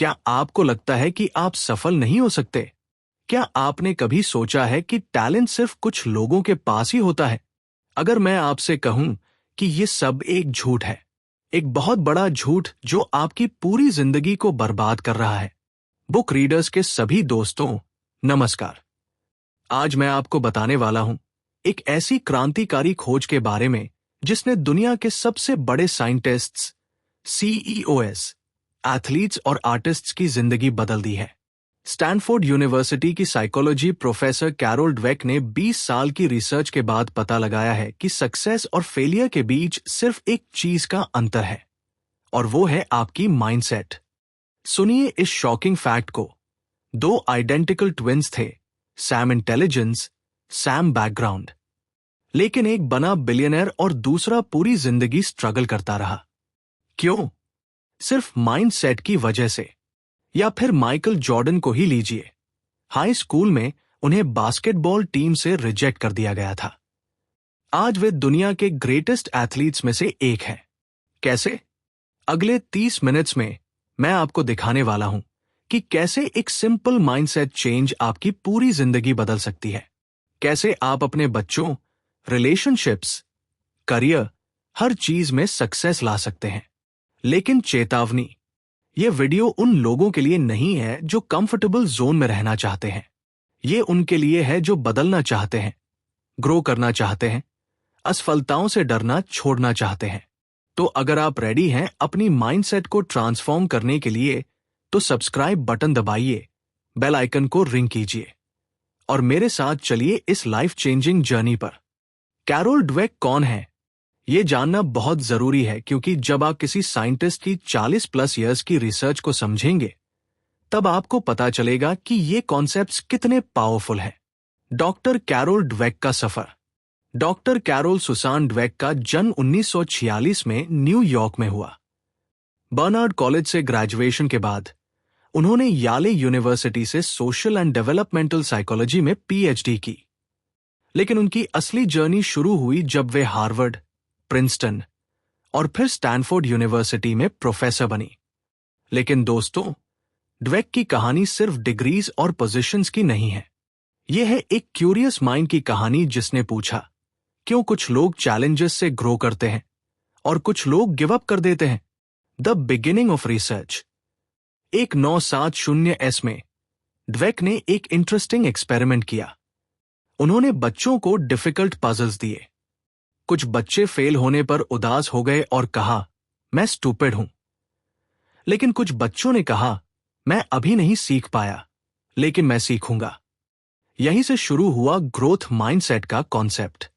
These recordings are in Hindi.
क्या आपको लगता है कि आप सफल नहीं हो सकते? क्या आपने कभी सोचा है कि टैलेंट सिर्फ कुछ लोगों के पास ही होता है? अगर मैं आपसे कहूं कि ये सब एक झूठ है, एक बहुत बड़ा झूठ जो आपकी पूरी जिंदगी को बर्बाद कर रहा है। बुक रीडर्स के सभी दोस्तों, नमस्कार। आज मैं आपको बताने वाला हूं एक ऐसी क्रांतिकारी खोज के बारे में जिसने दुनिया के सबसे बड़े साइंटिस्ट्स, सीईओएस, एथलीट्स और आर्टिस्ट्स की जिंदगी बदल दी है। स्टैनफोर्ड यूनिवर्सिटी की साइकोलॉजी प्रोफेसर कैरोल ड्वेक ने 20 साल की रिसर्च के बाद पता लगाया है कि सक्सेस और फेलियर के बीच सिर्फ एक चीज का अंतर है, और वो है आपकी माइंडसेट। सुनिए इस शॉकिंग फैक्ट को। 2 आइडेंटिकल ट्विन्स थे, सैम इंटेलिजेंस, सैम बैकग्राउंड। लेकिन एक बना बिलियनर और दूसरा पूरी जिंदगी स्ट्रगल करता रहा। क्यों? सिर्फ माइंडसेट की वजह से। या फिर माइकल जॉर्डन को ही लीजिए। हाई स्कूल में उन्हें बास्केटबॉल टीम से रिजेक्ट कर दिया गया था। आज वे दुनिया के ग्रेटेस्ट एथलीट्स में से एक हैं। कैसे? अगले 30 मिनट्स में मैं आपको दिखाने वाला हूं कि कैसे एक सिंपल माइंडसेट चेंज आपकी पूरी जिंदगी बदल सकती है। कैसे आप अपने बच्चों, रिलेशनशिप्स, करियर, हर चीज में सक्सेस ला सकते हैं। लेकिन चेतावनी, यह वीडियो उन लोगों के लिए नहीं है जो कंफर्टेबल जोन में रहना चाहते हैं। ये उनके लिए है जो बदलना चाहते हैं, ग्रो करना चाहते हैं, असफलताओं से डरना छोड़ना चाहते हैं। तो अगर आप रेडी हैं अपनी माइंडसेट को ट्रांसफॉर्म करने के लिए, तो सब्सक्राइब बटन दबाइए, बेल आइकन को रिंग कीजिए और मेरे साथ चलिए इस लाइफ चेंजिंग जर्नी पर। कैरोल ड्वेक कौन है? ये जानना बहुत जरूरी है, क्योंकि जब आप किसी साइंटिस्ट की 40+ इयर्स की रिसर्च को समझेंगे, तब आपको पता चलेगा कि ये कॉन्सेप्ट्स कितने पावरफुल हैं। डॉक्टर कैरोल ड्वेक का सफर। डॉक्टर कैरोल सुसान ड्वेक का जन्म 1946 में न्यूयॉर्क में हुआ। बर्नार्ड कॉलेज से ग्रेजुएशन के बाद उन्होंने याले यूनिवर्सिटी से सोशल एंड डेवलपमेंटल साइकोलॉजी में पीएचडी की। लेकिन उनकी असली जर्नी शुरू हुई जब वे हार्वर्ड, प्रिंसटन और फिर स्टैनफोर्ड यूनिवर्सिटी में प्रोफेसर बनी। लेकिन दोस्तों, ड्वेक की कहानी सिर्फ डिग्रीज और पोजीशंस की नहीं है। यह है एक क्यूरियस माइंड की कहानी जिसने पूछा, क्यों कुछ लोग चैलेंजेस से ग्रो करते हैं और कुछ लोग गिव अप कर देते हैं। The beginning of research. 1970s में ड्वेक ने एक इंटरेस्टिंग एक्सपेरिमेंट किया। उन्होंने बच्चों को डिफिकल्ट पजल्स दिए। कुछ बच्चे फेल होने पर उदास हो गए और कहा, मैं स्टूपिड हूं। लेकिन कुछ बच्चों ने कहा, मैं अभी नहीं सीख पाया, लेकिन मैं सीखूंगा। यहीं से शुरू हुआ ग्रोथ माइंडसेट का कॉन्सेप्ट।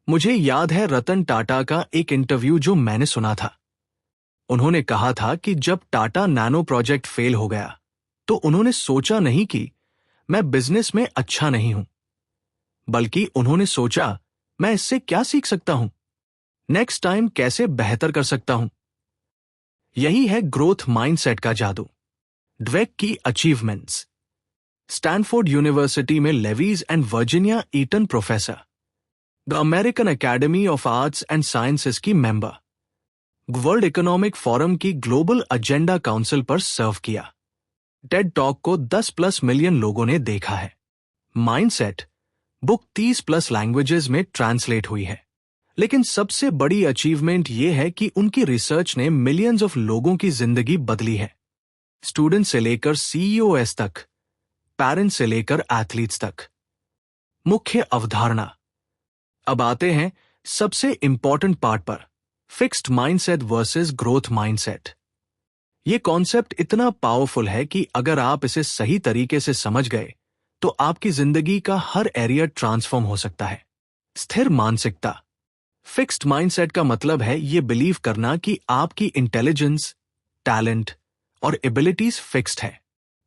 मुझे याद है रतन टाटा का एक इंटरव्यू जो मैंने सुना था। उन्होंने कहा था कि जब टाटा नैनो प्रोजेक्ट फेल हो गया, तो उन्होंने सोचा नहीं कि मैं बिजनेस में अच्छा नहीं हूं, बल्कि उन्होंने सोचा, मैं इससे क्या सीख सकता हूं, नेक्स्ट टाइम कैसे बेहतर कर सकता हूं। यही है ग्रोथ माइंडसेट का जादू। ड्वेक की अचीवमेंट्स। स्टैनफोर्ड यूनिवर्सिटी में Lewis and Virginia Eaton professor, the American Academy of Arts and Sciences की मेंबर, वर्ल्ड इकोनॉमिक फोरम की ग्लोबल एजेंडा काउंसिल पर सर्व किया। टेड टॉक को 10+ मिलियन लोगों ने देखा है। माइंडसेट बुक 30+ लैंग्वेजेस में ट्रांसलेट हुई है। लेकिन सबसे बड़ी अचीवमेंट यह है कि उनकी रिसर्च ने मिलियंस ऑफ लोगों की जिंदगी बदली है। स्टूडेंट से लेकर सीईओएस तक, पेरेंट्स से लेकर एथलीट्स तक। मुख्य अवधारणा। अब आते हैं सबसे इंपॉर्टेंट पार्ट पर, fixed mindset versus growth mindset. यह कॉन्सेप्ट इतना पावरफुल है कि अगर आप इसे सही तरीके से समझ गए, तो आपकी जिंदगी का हर एरिया ट्रांसफॉर्म हो सकता है। स्थिर मानसिकता। फिक्स्ड माइंडसेट का मतलब है यह बिलीव करना कि आपकी इंटेलिजेंस, टैलेंट और एबिलिटीज फिक्स्ड है।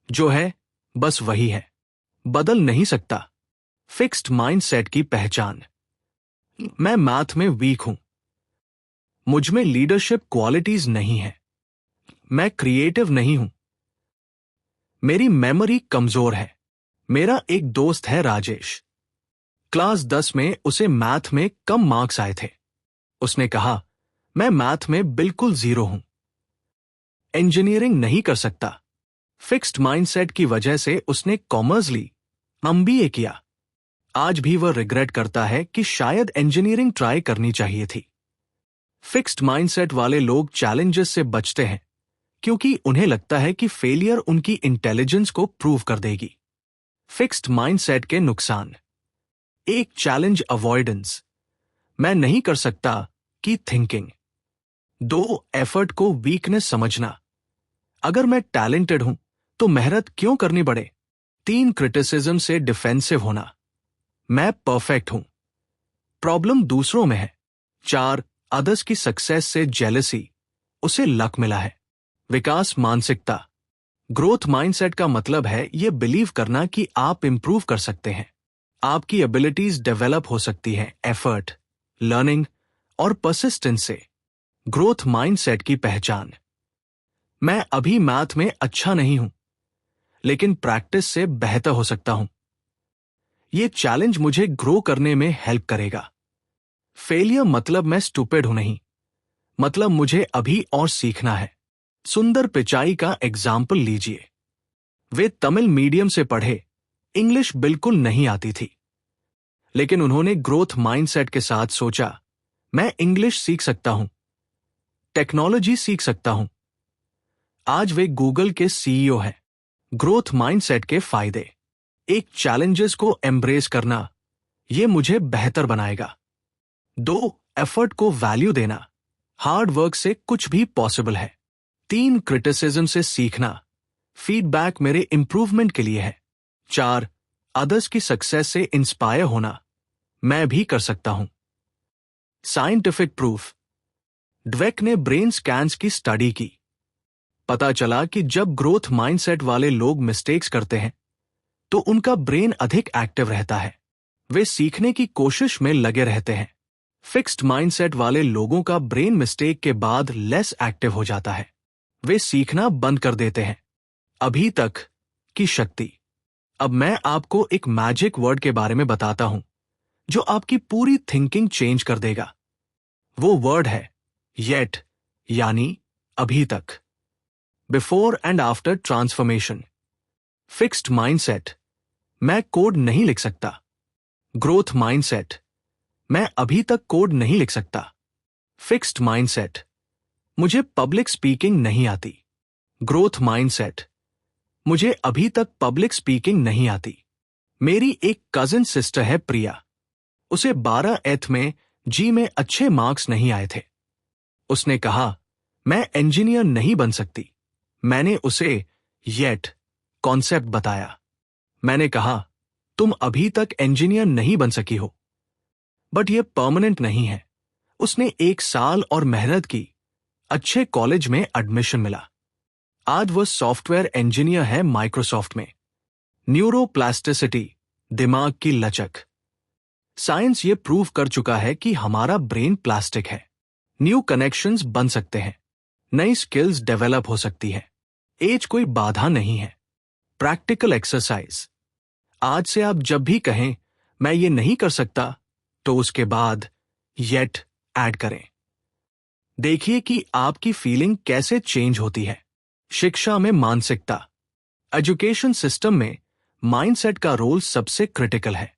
जो है बस वही है, बदल नहीं सकता। फिक्स्ड माइंडसेट की पहचान। मैं मैथ में वीक हूं, मुझ में लीडरशिप क्वालिटीज नहीं है, मैं क्रिएटिव नहीं हूं, मेरी मेमोरी कमजोर है। मेरा एक दोस्त है राजेश, क्लास 10 में उसे मैथ में कम मार्क्स आए थे। उसने कहा, मैं मैथ में बिल्कुल 0 हूं, इंजीनियरिंग नहीं कर सकता, फिक्स्ड माइंडसेट की वजह से उसने कॉमर्स ली, MBA किया। आज भी वह रिग्रेट करता है कि शायद इंजीनियरिंग ट्राई करनी चाहिए थी। फिक्स्ड माइंडसेट वाले लोग चैलेंजेस से बचते हैं क्योंकि उन्हें लगता है कि फेलियर उनकी इंटेलिजेंस को प्रूव कर देगी। फिक्स्ड माइंडसेट के नुकसान: एक, चैलेंज अवॉइडेंस, मैं नहीं कर सकता की थिंकिंग। 2, एफर्ट को वीकनेस समझना, अगर मैं टैलेंटेड हूं तो मेहनत क्यों करनी पड़े। 3, क्रिटिसिज्म से डिफेंसिव होना, मैं परफेक्ट हूं, प्रॉब्लम दूसरों में है। 4, अदर्स की सक्सेस से जेलसी, उसे लक मिला है। विकास मानसिकता: ग्रोथ माइंडसेट का मतलब है यह बिलीव करना कि आप इंप्रूव कर सकते हैं, आपकी एबिलिटीज डेवलप हो सकती हैं एफर्ट, लर्निंग और परसिस्टेंस से। ग्रोथ माइंडसेट की पहचान: मैं अभी मैथ में अच्छा नहीं हूं, लेकिन प्रैक्टिस से बेहतर हो सकता हूं, यह चैलेंज मुझे ग्रो करने में हेल्प करेगा। फेलियर मतलब मैं स्टूपिड हूं नहीं, मतलब मुझे अभी और सीखना है। सुंदर पिचाई का एग्जाम्पल लीजिए। वे तमिल मीडियम से पढ़े, इंग्लिश बिल्कुल नहीं आती थी, लेकिन उन्होंने ग्रोथ माइंडसेट के साथ सोचा, मैं इंग्लिश सीख सकता हूं, टेक्नोलॉजी सीख सकता हूं। आज वे गूगल के CEO हैं। ग्रोथ माइंडसेट के फायदे: एक, चैलेंजेस को एम्ब्रेस करना, यह मुझे बेहतर बनाएगा। 2, एफर्ट को वैल्यू देना, हार्ड वर्क से कुछ भी पॉसिबल है। 3, क्रिटिसिज्म से सीखना, फीडबैक मेरे इंप्रूवमेंट के लिए है। 4, अदर्स की सक्सेस से इंस्पायर होना, मैं भी कर सकता हूं। साइंटिफिक प्रूफ: ड्वेक ने ब्रेन स्कैन्स की स्टडी की, पता चला कि जब ग्रोथ माइंडसेट वाले लोग मिस्टेक्स करते हैं तो उनका ब्रेन अधिक एक्टिव रहता है, वे सीखने की कोशिश में लगे रहते हैं। फिक्स्ड माइंडसेट वाले लोगों का ब्रेन मिस्टेक के बाद लेस एक्टिव हो जाता है, वे सीखना बंद कर देते हैं। अभी तक की शक्ति: अब मैं आपको एक मैजिक वर्ड के बारे में बताता हूं जो आपकी पूरी थिंकिंग चेंज कर देगा। वो वर्ड है येट, यानी अभी तक। Before and after transformation. Fixed mindset: मैं कोड नहीं लिख सकता। ग्रोथ माइंडसेट: मैं अभी तक कोड नहीं लिख सकता। फिक्स्ड माइंडसेट: मुझे पब्लिक स्पीकिंग नहीं आती। ग्रोथ माइंडसेट: मुझे अभी तक पब्लिक स्पीकिंग नहीं आती। मेरी एक कजिन सिस्टर है प्रिया, उसे 12th में जी में अच्छे मार्क्स नहीं आए थे। उसने कहा, मैं इंजीनियर नहीं बन सकती। मैंने उसे येट कॉन्सेप्ट बताया। मैंने कहा, तुम अभी तक इंजीनियर नहीं बन सकी हो, बट यह परमानेंट नहीं है। उसने 1 साल और मेहनत की, अच्छे कॉलेज में एडमिशन मिला। आज वह सॉफ्टवेयर इंजीनियर है माइक्रोसॉफ्ट में। न्यूरोप्लास्टिसिटी, दिमाग की लचक: साइंस ये प्रूव कर चुका है कि हमारा ब्रेन प्लास्टिक है, न्यू कनेक्शंस बन सकते हैं, नई स्किल्स डेवलप हो सकती है, एज कोई बाधा नहीं है। प्रैक्टिकल एक्सरसाइज: आज से आप जब भी कहें मैं ये नहीं कर सकता, तो उसके बाद येट ऐड करें। देखिए कि आपकी फीलिंग कैसे चेंज होती है। शिक्षा में मानसिकता: एजुकेशन सिस्टम में माइंडसेट का रोल सबसे क्रिटिकल है।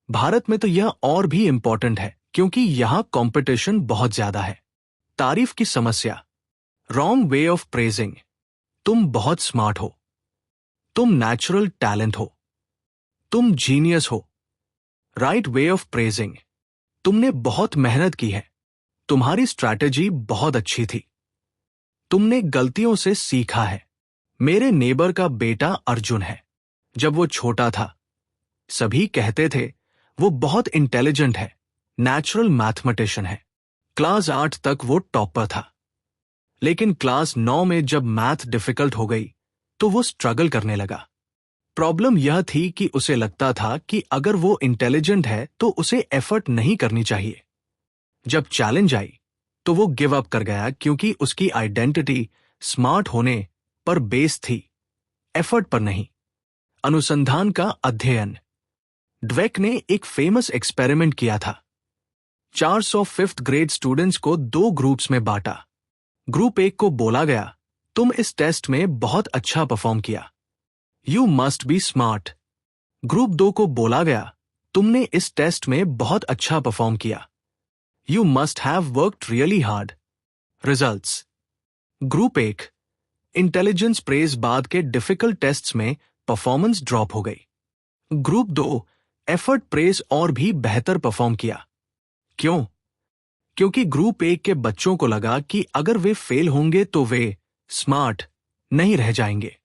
भारत में तो यह और भी इंपॉर्टेंट है क्योंकि यहां कंपटीशन बहुत ज्यादा है। तारीफ की समस्या: रॉन्ग वे ऑफ प्रेजिंग, तुम बहुत स्मार्ट हो, तुम नेचुरल टैलेंट हो, तुम जीनियस हो। राइट वे ऑफ प्रेजिंग, तुमने बहुत मेहनत की है, तुम्हारी स्ट्रैटेजी बहुत अच्छी थी, तुमने गलतियों से सीखा है। मेरे नेबर का बेटा अर्जुन है। जब वो छोटा था सभी कहते थे वो बहुत इंटेलिजेंट है, नेचुरल मैथमेटिशियन है। क्लास 8 तक वो टॉपर था, लेकिन क्लास 9 में जब मैथ डिफिकल्ट हो गई तो वो स्ट्रगल करने लगा। प्रॉब्लम यह थी कि उसे लगता था कि अगर वो इंटेलिजेंट है तो उसे एफर्ट नहीं करनी चाहिए। जब चैलेंज आई तो वो गिव अप कर गया क्योंकि उसकी आइडेंटिटी स्मार्ट होने पर बेस थी, एफर्ट पर नहीं। अनुसंधान का अध्ययन: ड्वेक ने एक फेमस एक्सपेरिमेंट किया था। 400 5th ग्रेड स्टूडेंट्स को 2 ग्रुप्स में बांटा। ग्रुप 1 को बोला गया, तुम इस टेस्ट में बहुत अच्छा परफॉर्म किया, you must be smart. Group 2 को बोला गया, तुमने इस टेस्ट में बहुत अच्छा परफॉर्म किया। You must have worked really hard. Results. Group 1, intelligence praise बाद के डिफिकल्ट टेस्ट्स में परफॉर्मेंस ड्रॉप हो गई। ग्रुप 2, एफर्ट प्रेज और भी बेहतर परफॉर्म किया। क्यों? क्योंकि ग्रुप 1 के बच्चों को लगा कि अगर वे फेल होंगे तो वे स्मार्ट नहीं रह जाएंगे,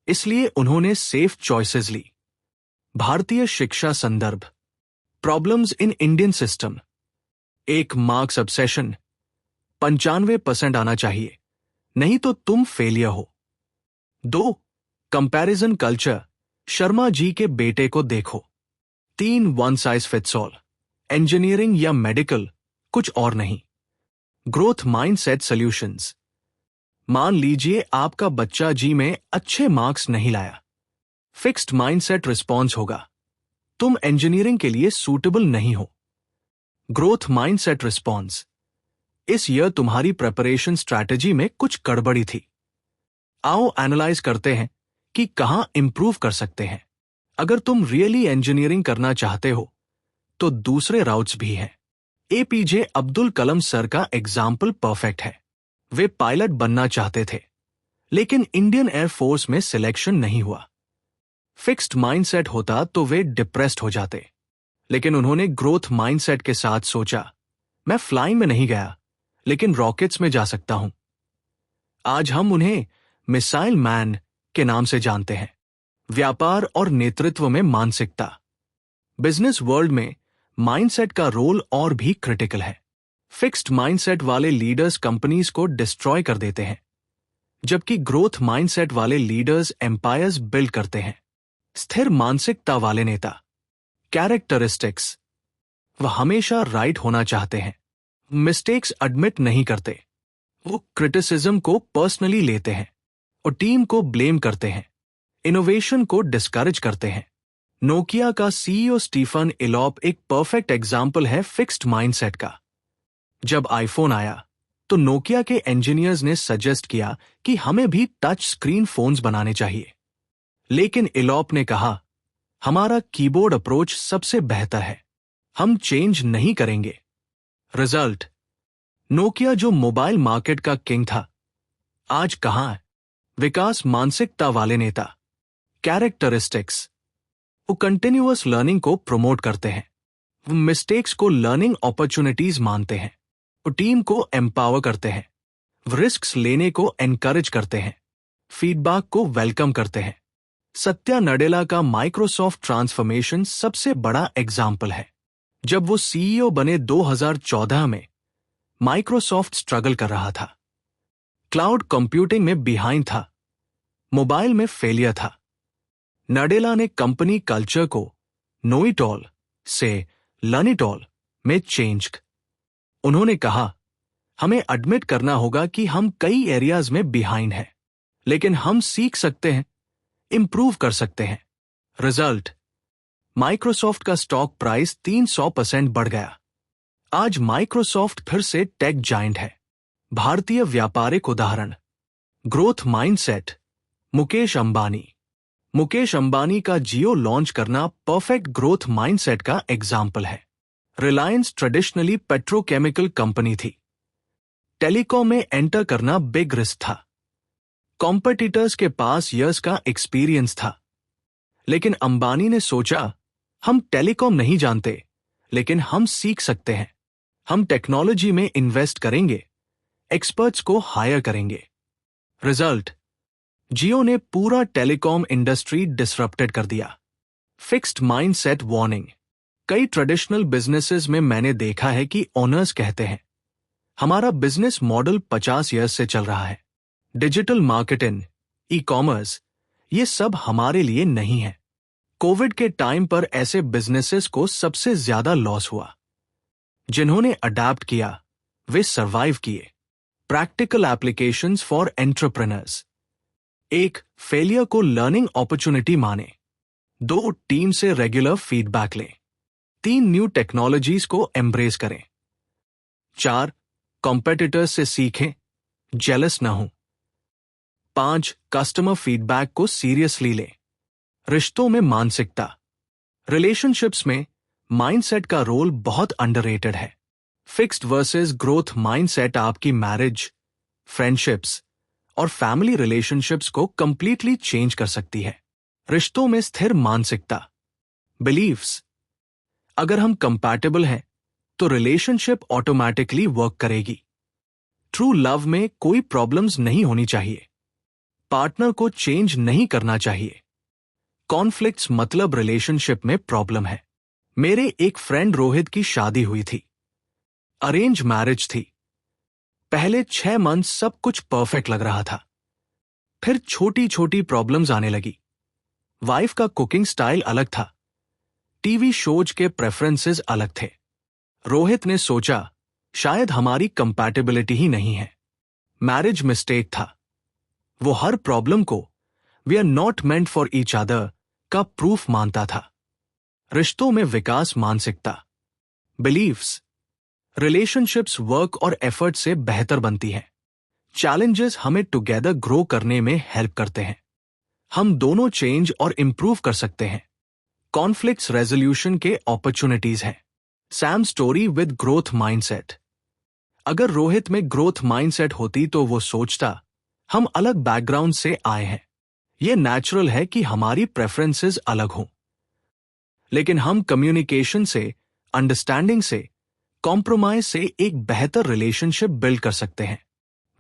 इसलिए उन्होंने सेफ चॉइसेस ली। भारतीय शिक्षा संदर्भ। Problems in Indian system. 1, marks obsession. 95% आना चाहिए, नहीं तो तुम फेलियर हो। 2, कंपैरिजन कल्चर। शर्मा जी के बेटे को देखो। 3, one size fits all. Engineering या मेडिकल, कुछ और नहीं। Growth mindset solutions. मान लीजिए आपका बच्चा जी में अच्छे मार्क्स नहीं लाया। फिक्स्ड माइंडसेट रिस्पॉन्स होगा, तुम इंजीनियरिंग के लिए सूटेबल नहीं हो। ग्रोथ माइंडसेट रिस्पॉन्स, इस ईयर तुम्हारी प्रिपरेशन स्ट्रैटेजी में कुछ गड़बड़ी थी। आओ एनालाइज करते हैं कि कहां इंप्रूव कर सकते हैं। अगर तुम रियली इंजीनियरिंग करना चाहते हो तो दूसरे राउट्स भी हैं। एपीजे अब्दुल कलाम सर का एग्जाम्पल परफेक्ट है। वे पायलट बनना चाहते थे, लेकिन इंडियन एयरफोर्स में सिलेक्शन नहीं हुआ। फिक्स्ड माइंडसेट होता तो वे डिप्रेस्ड हो जाते, लेकिन उन्होंने ग्रोथ माइंडसेट के साथ सोचा, मैं फ्लाइंग में नहीं गया, लेकिन रॉकेट्स में जा सकता हूं। आज हम उन्हें मिसाइल मैन के नाम से जानते हैं। व्यापार और नेतृत्व में मानसिकता। बिजनेस वर्ल्ड में माइंडसेट का रोल और भी क्रिटिकल है। फिक्स्ड माइंडसेट वाले लीडर्स कंपनीज को डिस्ट्रॉय कर देते हैं, जबकि ग्रोथ माइंडसेट वाले लीडर्स एम्पायर्स बिल्ड करते हैं। स्थिर मानसिकता वाले नेता। कैरेक्टरिस्टिक्स, वह हमेशा राइट होना चाहते हैं, मिस्टेक्स एडमिट नहीं करते, वो क्रिटिसिज्म को पर्सनली लेते हैं और टीम को ब्लेम करते हैं, इनोवेशन को डिस्करेज करते हैं। नोकिया का सीईओ स्टीफन इलॉप एक परफेक्ट एग्जाम्पल है फिक्स्ड माइंडसेट का। जब आईफोन आया तो नोकिया के इंजीनियर्स ने सजेस्ट किया कि हमें भी टच स्क्रीन फोन्स बनाने चाहिए, लेकिन इलॉप ने कहा, हमारा कीबोर्ड अप्रोच सबसे बेहतर है, हम चेंज नहीं करेंगे। रिजल्ट, नोकिया जो मोबाइल मार्केट का किंग था, आज कहां है? विकास मानसिकता वाले नेता। कैरेक्टरिस्टिक्स, वो कंटिन्यूअस लर्निंग को प्रमोट करते हैं, वो मिस्टेक्स को लर्निंग अपॉर्चुनिटीज मानते हैं, वो टीम को एम्पावर करते हैं, वो रिस्क्स लेने को एनकरेज करते हैं, फीडबैक को वेलकम करते हैं। सत्या नडेला का माइक्रोसॉफ्ट ट्रांसफॉर्मेशन सबसे बड़ा एग्जाम्पल है। जब वो सीईओ बने 2014 में, माइक्रोसॉफ्ट स्ट्रगल कर रहा था, क्लाउड कंप्यूटिंग में बिहाइंड था, मोबाइल में फेलियर था। नडेला ने कंपनी कल्चर को नो इट ऑल से लर्न इट ऑल में चेंज। उन्होंने कहा, हमें एडमिट करना होगा कि हम कई एरियाज में बिहाइंड हैं, लेकिन हम सीख सकते हैं, इंप्रूव कर सकते हैं। रिजल्ट, माइक्रोसॉफ्ट का स्टॉक प्राइस 300% बढ़ गया। आज माइक्रोसॉफ्ट फिर से टेक जायंट है। भारतीय व्यापारिक उदाहरण। Growth mindset. मुकेश अंबानी। मुकेश अंबानी का जियो लॉन्च करना परफेक्ट ग्रोथ माइंडसेट का एग्जाम्पल है। रिलायंस ट्रेडिशनली पेट्रोकेमिकल कंपनी थी, टेलीकॉम में एंटर करना बिग रिस्क था। कॉम्पिटिटर्स के पास इयर्स का एक्सपीरियंस था, लेकिन अंबानी ने सोचा, हम टेलीकॉम नहीं जानते, लेकिन हम सीख सकते हैं, हम टेक्नोलॉजी में इन्वेस्ट करेंगे, एक्सपर्ट्स को हायर करेंगे। रिजल्ट, जियो ने पूरा टेलीकॉम इंडस्ट्री डिसरप्टेड कर दिया। Fixed mindset warning. कई ट्रेडिशनल बिजनेसेस में मैंने देखा है कि ओनर्स कहते हैं, हमारा बिजनेस मॉडल 50 ईयर्स से चल रहा है, डिजिटल मार्केटिंग, ई कॉमर्स, ये सब हमारे लिए नहीं है। कोविड के टाइम पर ऐसे बिजनेसेस को सबसे ज्यादा लॉस हुआ। जिन्होंने अडैप्ट किया वे सर्वाइव किए। Practical applications for entrepreneurs. 1, failure को लर्निंग अपॉर्चुनिटी माने। 2, टीम से रेगुलर फीडबैक लें। 3, न्यू टेक्नोलॉजीज को एम्ब्रेस करें। 4, कॉम्पिटिटर्स से सीखें, जेलस न हो। 5, कस्टमर फीडबैक को सीरियसली लें। रिश्तों में मानसिकता। रिलेशनशिप्स में माइंडसेट का रोल बहुत अंडररेटेड है। फिक्स्ड वर्सेस ग्रोथ माइंडसेट आपकी मैरिज, फ्रेंडशिप्स और फैमिली रिलेशनशिप्स को कंप्लीटली चेंज कर सकती है। रिश्तों में स्थिर मानसिकता। बिलीव्स। अगर हम कंपैटिबल हैं तो रिलेशनशिप ऑटोमेटिकली वर्क करेगी। ट्रू लव में कोई प्रॉब्लम्स नहीं होनी चाहिए। पार्टनर को चेंज नहीं करना चाहिए। कॉन्फ्लिक्ट्स मतलब रिलेशनशिप में प्रॉब्लम है। मेरे एक फ्रेंड रोहित की शादी हुई थी। अरेंज मैरिज थी। पहले 6 मंथ सब कुछ परफेक्ट लग रहा था। फिर छोटी छोटी प्रॉब्लम्स आने लगी। वाइफ का कुकिंग स्टाइल अलग था। टीवी शोज के प्रेफरेंसेस अलग थे। रोहित ने सोचा शायद हमारी कंपैटिबिलिटी ही नहीं है। मैरिज मिस्टेक था। वो हर प्रॉब्लम को we are not meant for each other का प्रूफ मानता था। रिश्तों में विकास मानसिकता। बिलीव्स। रिलेशनशिप्स वर्क और एफर्ट से बेहतर बनती हैं। चैलेंजेस हमें टुगेदर ग्रो करने में हेल्प करते हैं। हम दोनों चेंज और इंप्रूव कर सकते हैं। कॉन्फ्लिक्ट्स रेजोल्यूशन के अपॉर्चुनिटीज हैं। Sam story with growth mindset. अगर रोहित में ग्रोथ माइंडसेट होती तो वो सोचता हम अलग बैकग्राउंड से आए हैं। ये नेचुरल है कि हमारी प्रेफरेंसेस अलग हों, लेकिन हम कम्युनिकेशन से, अंडरस्टैंडिंग से, कॉम्प्रोमाइज से एक बेहतर रिलेशनशिप बिल्ड कर सकते हैं।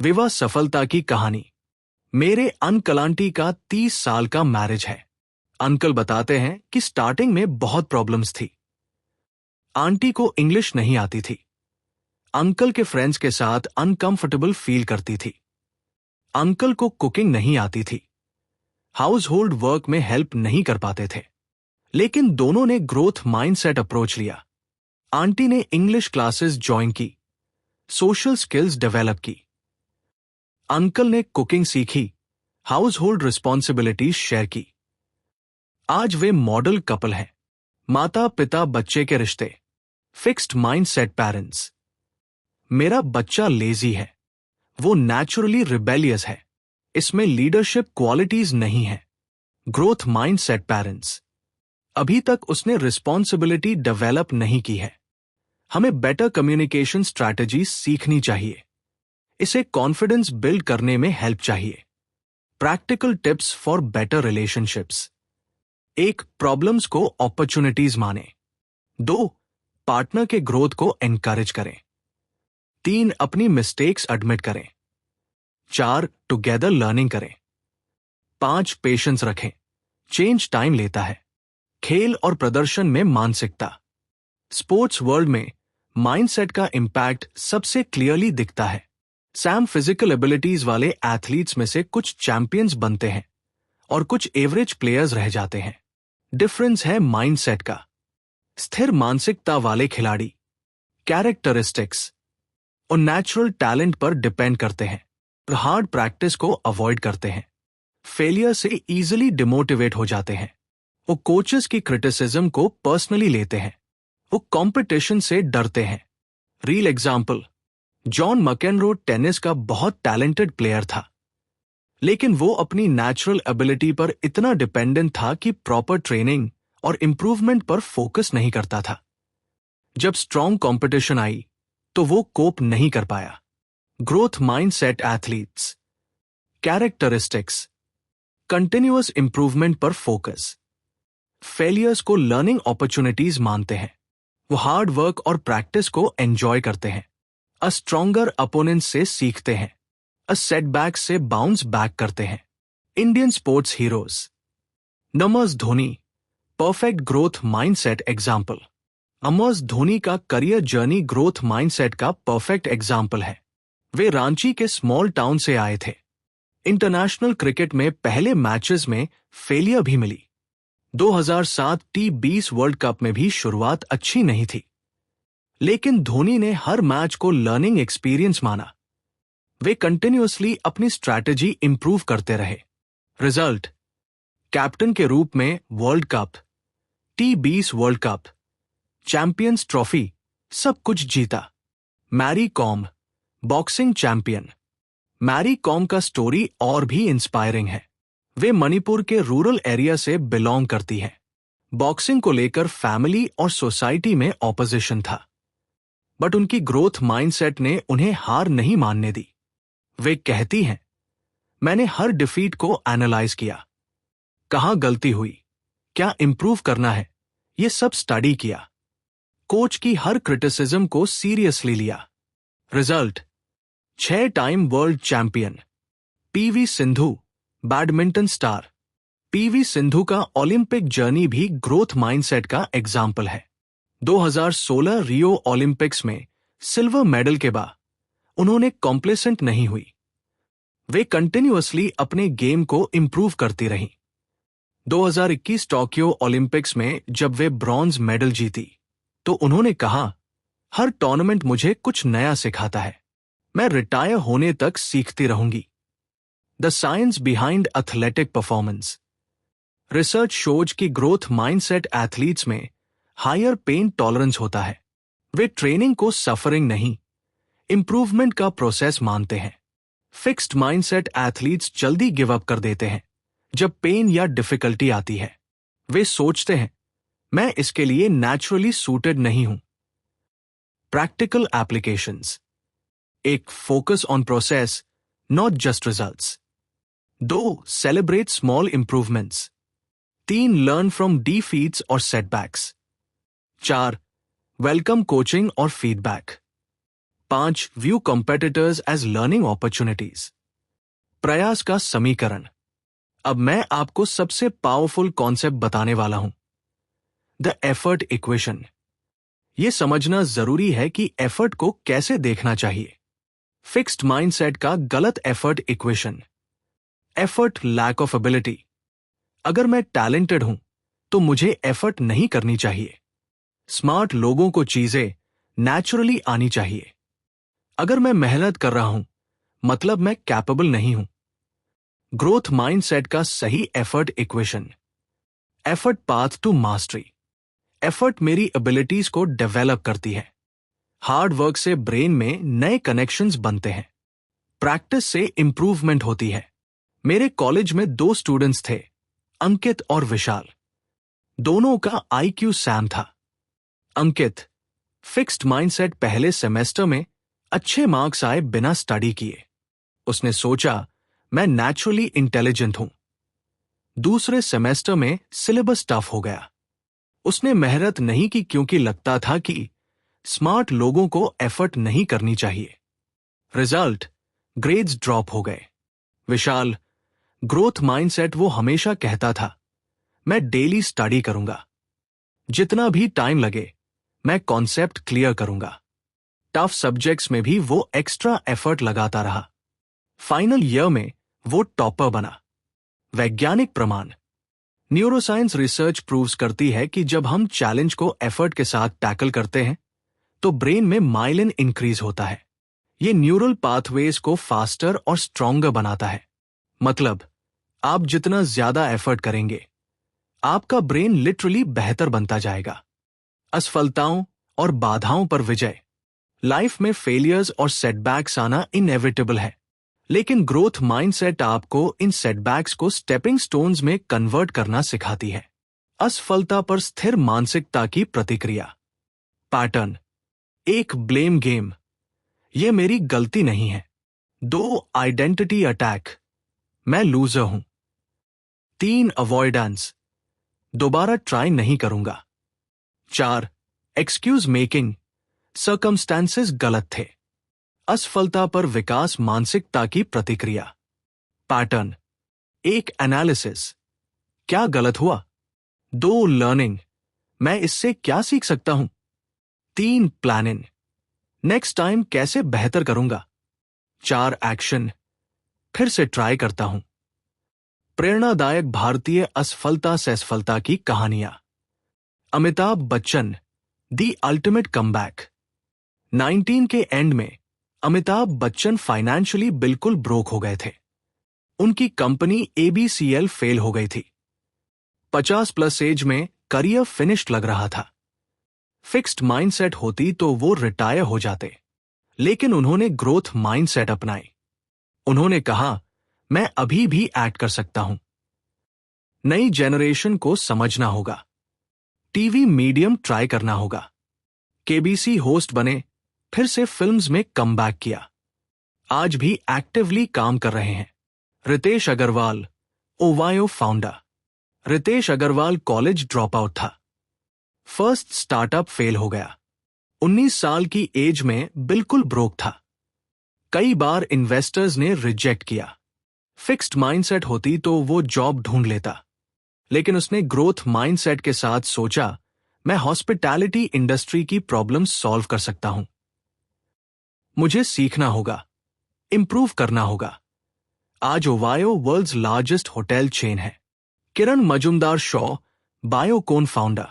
विवाह सफलता की कहानी। मेरे अंकल आंटी का 30 साल का मैरिज है। अंकल बताते हैं कि स्टार्टिंग में बहुत प्रॉब्लम्स थी। आंटी को इंग्लिश नहीं आती थी। अंकल के फ्रेंड्स के साथ अनकंफर्टेबल फील करती थी। अंकल को कुकिंग नहीं आती थी। हाउस होल्ड वर्क में हेल्प नहीं कर पाते थे। लेकिन दोनों ने ग्रोथ माइंडसेट अप्रोच लिया। आंटी ने इंग्लिश क्लासेस ज्वाइन की, सोशल स्किल्स डेवलप की। अंकल ने कुकिंग सीखी, हाउस होल्ड रिस्पॉन्सिबिलिटीज शेयर की। आज वे मॉडल कपल हैं। माता पिता बच्चे के रिश्ते। Fixed mindset parents. मेरा बच्चा लेजी है। वो नेचुरली रिबेलियस है। इसमें लीडरशिप क्वालिटीज नहीं है। Growth mindset parents. अभी तक उसने रिस्पॉन्सिबिलिटी डेवलप नहीं की है। हमें बेटर कम्युनिकेशन स्ट्रैटेजी सीखनी चाहिए। इसे कॉन्फिडेंस बिल्ड करने में हेल्प चाहिए। Practical tips for better relationships. 1. Problems को अपॉर्चुनिटीज माने। 2. पार्टनर के ग्रोथ को एनकरेज करें। 3. अपनी मिस्टेक्स एडमिट करें। 4. टुगेदर लर्निंग करें। 5. पेशेंस रखें। चेंज टाइम लेता है। खेल और प्रदर्शन में मानसिकता। स्पोर्ट्स वर्ल्ड में माइंडसेट का इंपैक्ट सबसे क्लियरली दिखता है। सैम फिजिकल एबिलिटीज वाले एथलीट्स में से कुछ चैंपियंस बनते हैं और कुछ एवरेज प्लेयर्स रह जाते हैं। डिफरेंस है माइंडसेट का। स्थिर मानसिकता वाले खिलाड़ी कैरेक्टरिस्टिक्स और नेचुरल टैलेंट पर डिपेंड करते हैं, और हार्ड प्रैक्टिस को अवॉइड करते हैं। फेलियर से इजीली डिमोटिवेट हो जाते हैं। वो कोचेस की क्रिटिसिज्म को पर्सनली लेते हैं। वो कंपटीशन से डरते हैं। Real example, John McEnroe tennis का बहुत टैलेंटेड प्लेयर था, लेकिन वो अपनी नेचुरल एबिलिटी पर इतना डिपेंडेंट था कि प्रॉपर ट्रेनिंग और इंप्रूवमेंट पर फोकस नहीं करता था। जब स्ट्रॉन्ग कंपटीशन आई तो वो कोप नहीं कर पाया। Growth mindset athletes. Characteristics, continuous improvement पर फोकस। फेलियर्स को लर्निंग अपॉर्चुनिटीज मानते हैं। वो हार्ड वर्क और प्रैक्टिस को एंजॉय करते हैं। अ स्ट्रॉन्गर अपोनेंट से सीखते हैं। अ सेटबैक से बाउंस बैक करते हैं। Indian sports heroes. MS Dhoni, perfect growth mindset example. MS Dhoni का करियर जर्नी ग्रोथ माइंडसेट का परफेक्ट एग्जाम्पल है। वे रांची के स्मॉल टाउन से आए थे। इंटरनेशनल क्रिकेट में पहले मैचेस में फेलियर भी मिली। 2007 T20 वर्ल्ड कप में भी शुरुआत अच्छी नहीं थी, लेकिन धोनी ने हर मैच को लर्निंग एक्सपीरियंस माना। वे कंटिन्यूअसली अपनी स्ट्रैटेजी इंप्रूव करते रहे। रिजल्ट, कैप्टन के रूप में World Cup, T20 World Cup, Champions Trophy, सब कुछ जीता। Mary Kom, boxing champion. मैरी कॉम का स्टोरी और भी इंस्पायरिंग है। वे मणिपुर के रूरल एरिया से बिलोंग करती हैं। बॉक्सिंग को लेकर फैमिली और सोसाइटी में ऑपोजिशन था, बट उनकी ग्रोथ माइंडसेट ने उन्हें हार नहीं मानने दी। वे कहती हैं, मैंने हर डिफीट को एनालाइज किया, कहाँ गलती हुई, क्या इंप्रूव करना है, ये सब स्टडी किया। कोच की हर क्रिटिसिज्म को सीरियसली लिया। Result 6 time world champion. PV Sindhu, badminton star. PV Sindhu का ओलंपिक जर्नी भी ग्रोथ माइंडसेट का एग्जाम्पल है। 2016 रियो ओलंपिक्स में सिल्वर मेडल के बाद उन्होंने कॉम्प्लेसेंट नहीं हुई। वे कंटिन्यूअसली अपने गेम को इंप्रूव करती रहीं। 2021 टोक्यो ओलंपिक्स में जब वे ब्रॉन्ज मेडल जीती तो उन्होंने कहा, हर टूर्नामेंट मुझे कुछ नया सिखाता है, मैं रिटायर होने तक सीखती रहूंगी। The science behind athletic performance. Research shows कि ग्रोथ माइंडसेट एथलीट्स में हायर पेन टॉलरेंस होता है। वे ट्रेनिंग को सफरिंग नहीं, इंप्रूवमेंट का प्रोसेस मानते हैं। फिक्स्ड माइंडसेट एथलीट्स जल्दी गिव अप कर देते हैं जब पेन या डिफिकल्टी आती है। वे सोचते हैं, मैं इसके लिए नेचुरली सूटेड नहीं हूं। Practical applications. 1. Focus on process, not just results. 2. Celebrate small improvements. 3. Learn from defeats और सेटबैक्स। 4. वेलकम कोचिंग और feedback. 5. View competitors as learning opportunities. प्रयास का समीकरण। अब मैं आपको सबसे पावरफुल कॉन्सेप्ट बताने वाला हूं, द एफर्ट इक्वेशन। यह समझना जरूरी है कि एफर्ट को कैसे देखना चाहिए। फिक्स्ड माइंडसेट का गलत effort equation. Effort lack of ability. अगर मैं टैलेंटेड हूं तो मुझे एफर्ट नहीं करनी चाहिए। स्मार्ट लोगों को चीजें नेचुरली आनी चाहिए। अगर मैं मेहनत कर रहा हूं मतलब मैं कैपेबल नहीं हूं। ग्रोथ माइंडसेट का सही effort equation. Effort path to mastery. Effort मेरी एबिलिटीज को डेवलप करती है। हार्ड वर्क से ब्रेन में नए कनेक्शंस बनते हैं। प्रैक्टिस से इंप्रूवमेंट होती है। मेरे कॉलेज में 2 स्टूडेंट्स थे, अंकित और विशाल। दोनों का IQ सैम था। अंकित, फिक्स्ड माइंडसेट, पहले सेमेस्टर में अच्छे मार्क्स आए बिना स्टडी किए। उसने सोचा, मैं नेचुरली इंटेलिजेंट हूं। दूसरे सेमेस्टर में सिलेबस टफ हो गया। उसने मेहनत नहीं की क्योंकि लगता था कि स्मार्ट लोगों को एफर्ट नहीं करनी चाहिए। रिजल्ट, ग्रेड्स ड्रॉप हो गए। विशाल, ग्रोथ माइंडसेट वो हमेशा कहता था, मैं डेली स्टडी करूंगा, जितना भी टाइम लगे मैं कॉन्सेप्ट क्लियर करूंगा। टफ सब्जेक्ट्स में भी वो एक्स्ट्रा एफर्ट लगाता रहा। फाइनल ईयर में वो टॉपर बना। वैज्ञानिक प्रमाण। न्यूरोसाइंस रिसर्च प्रूव्स करती है कि जब हम चैलेंज को एफर्ट के साथ टैकल करते हैं तो ब्रेन में माइलिन इंक्रीज होता है। ये न्यूरल पाथवेज को फास्टर और स्ट्रॉन्गर बनाता है। मतलब, आप जितना ज्यादा एफर्ट करेंगे आपका ब्रेन लिटरली बेहतर बनता जाएगा। असफलताओं और बाधाओं पर विजय। लाइफ में फेलियर्स और सेटबैक्स आना इनएविटेबल है, लेकिन ग्रोथ माइंडसेट आपको इन सेटबैक्स को स्टेपिंग स्टोन्स में कन्वर्ट करना सिखाती है। असफलता पर स्थिर मानसिकता की प्रतिक्रिया। पैटर्न। 1. ब्लेम गेम, यह मेरी गलती नहीं है। 2. आइडेंटिटी अटैक, मैं लूजर हूं। 3. अवॉइडेंस, दोबारा ट्राई नहीं करूंगा। 4. एक्सक्यूज मेकिंग, सर्कमस्टेंसेस गलत थे। असफलता पर विकास मानसिकता की प्रतिक्रिया। पैटर्न। 1. एनालिसिस, क्या गलत हुआ। 2. लर्निंग, मैं इससे क्या सीख सकता हूं। 3. प्लानिंग, नेक्स्ट टाइम कैसे बेहतर करूंगा। 4. एक्शन, फिर से ट्राई करता हूं। प्रेरणादायक भारतीय असफलता से सफलता की कहानियां। Amitabh Bachchan, the ultimate comeback. 19 के एंड में अमिताभ बच्चन फाइनेंशियली बिल्कुल ब्रोक हो गए थे। उनकी कंपनी ABCL फेल हो गई थी। 50+ एज में करियर फिनिश्ड लग रहा था। फिक्स्ड माइंडसेट होती तो वो रिटायर हो जाते, लेकिन उन्होंने ग्रोथ माइंडसेट अपनाई। उन्होंने कहा, मैं अभी भी एक्ट कर सकता हूं, नई जेनरेशन को समझना होगा। टीवी मीडियम ट्राई करना होगा। केबीसी होस्ट बने, फिर से फिल्म्स में कमबैक किया। आज भी एक्टिवली काम कर रहे हैं। Ritesh Agarwal, OYO founder. Ritesh Agarwal college drop out था। फर्स्ट स्टार्टअप फेल हो गया। 19 साल की एज में बिल्कुल ब्रोक था। कई बार इन्वेस्टर्स ने रिजेक्ट किया। फिक्स्ड माइंडसेट होती तो वो जॉब ढूंढ लेता, लेकिन उसने ग्रोथ माइंडसेट के साथ सोचा, मैं हॉस्पिटैलिटी इंडस्ट्री की प्रॉब्लम सॉल्व कर सकता हूं। मुझे सीखना होगा, इंप्रूव करना होगा। आज OYO world's largest hotel chain है। किरण मजुमदार शॉ, बायोकोन फाउंडर।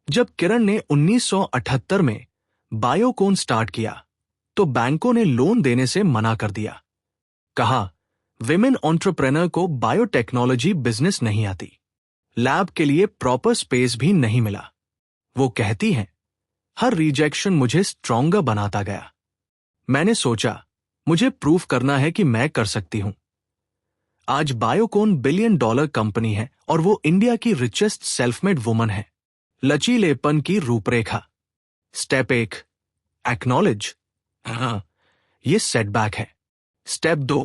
जब किरण ने 1978 में बायोकोन स्टार्ट किया तो बैंकों ने लोन देने से मना कर दिया। कहा, विमेन एंटरप्रेन्योर को बायोटेक्नोलॉजी बिजनेस नहीं आती। लैब के लिए प्रॉपर स्पेस भी नहीं मिला। वो कहती हैं, हर रिजेक्शन मुझे स्ट्रॉन्गर बनाता गया। मैंने सोचा, मुझे प्रूव करना है कि मैं कर सकती हूं। आज बायोकोन $1 बिलियन कंपनी है और वो इंडिया की रिचेस्ट सेल्फमेड वुमन है। लचीलेपन की रूपरेखा। Step 1, acknowledge. हाँ, ये सेटबैक है। स्टेप 2,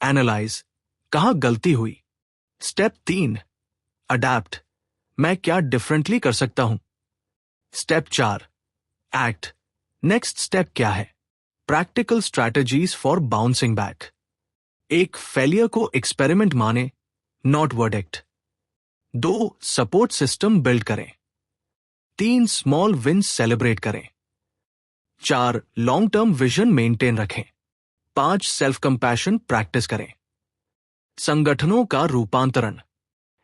एनालाइज, कहां गलती हुई। स्टेप 3, अडैप्ट, मैं क्या डिफरेंटली कर सकता हूं। स्टेप 4, एक्ट, नेक्स्ट स्टेप क्या है। Practical strategies for bouncing back. एक, फेलियर को एक्सपेरिमेंट माने, not verdict. 2, support system build करें। 3, स्मॉल विन्स सेलिब्रेट करें। 4, लॉन्ग टर्म विजन मेंटेन रखें। 5, सेल्फ कंपैशन प्रैक्टिस करें। संगठनों का रूपांतरण।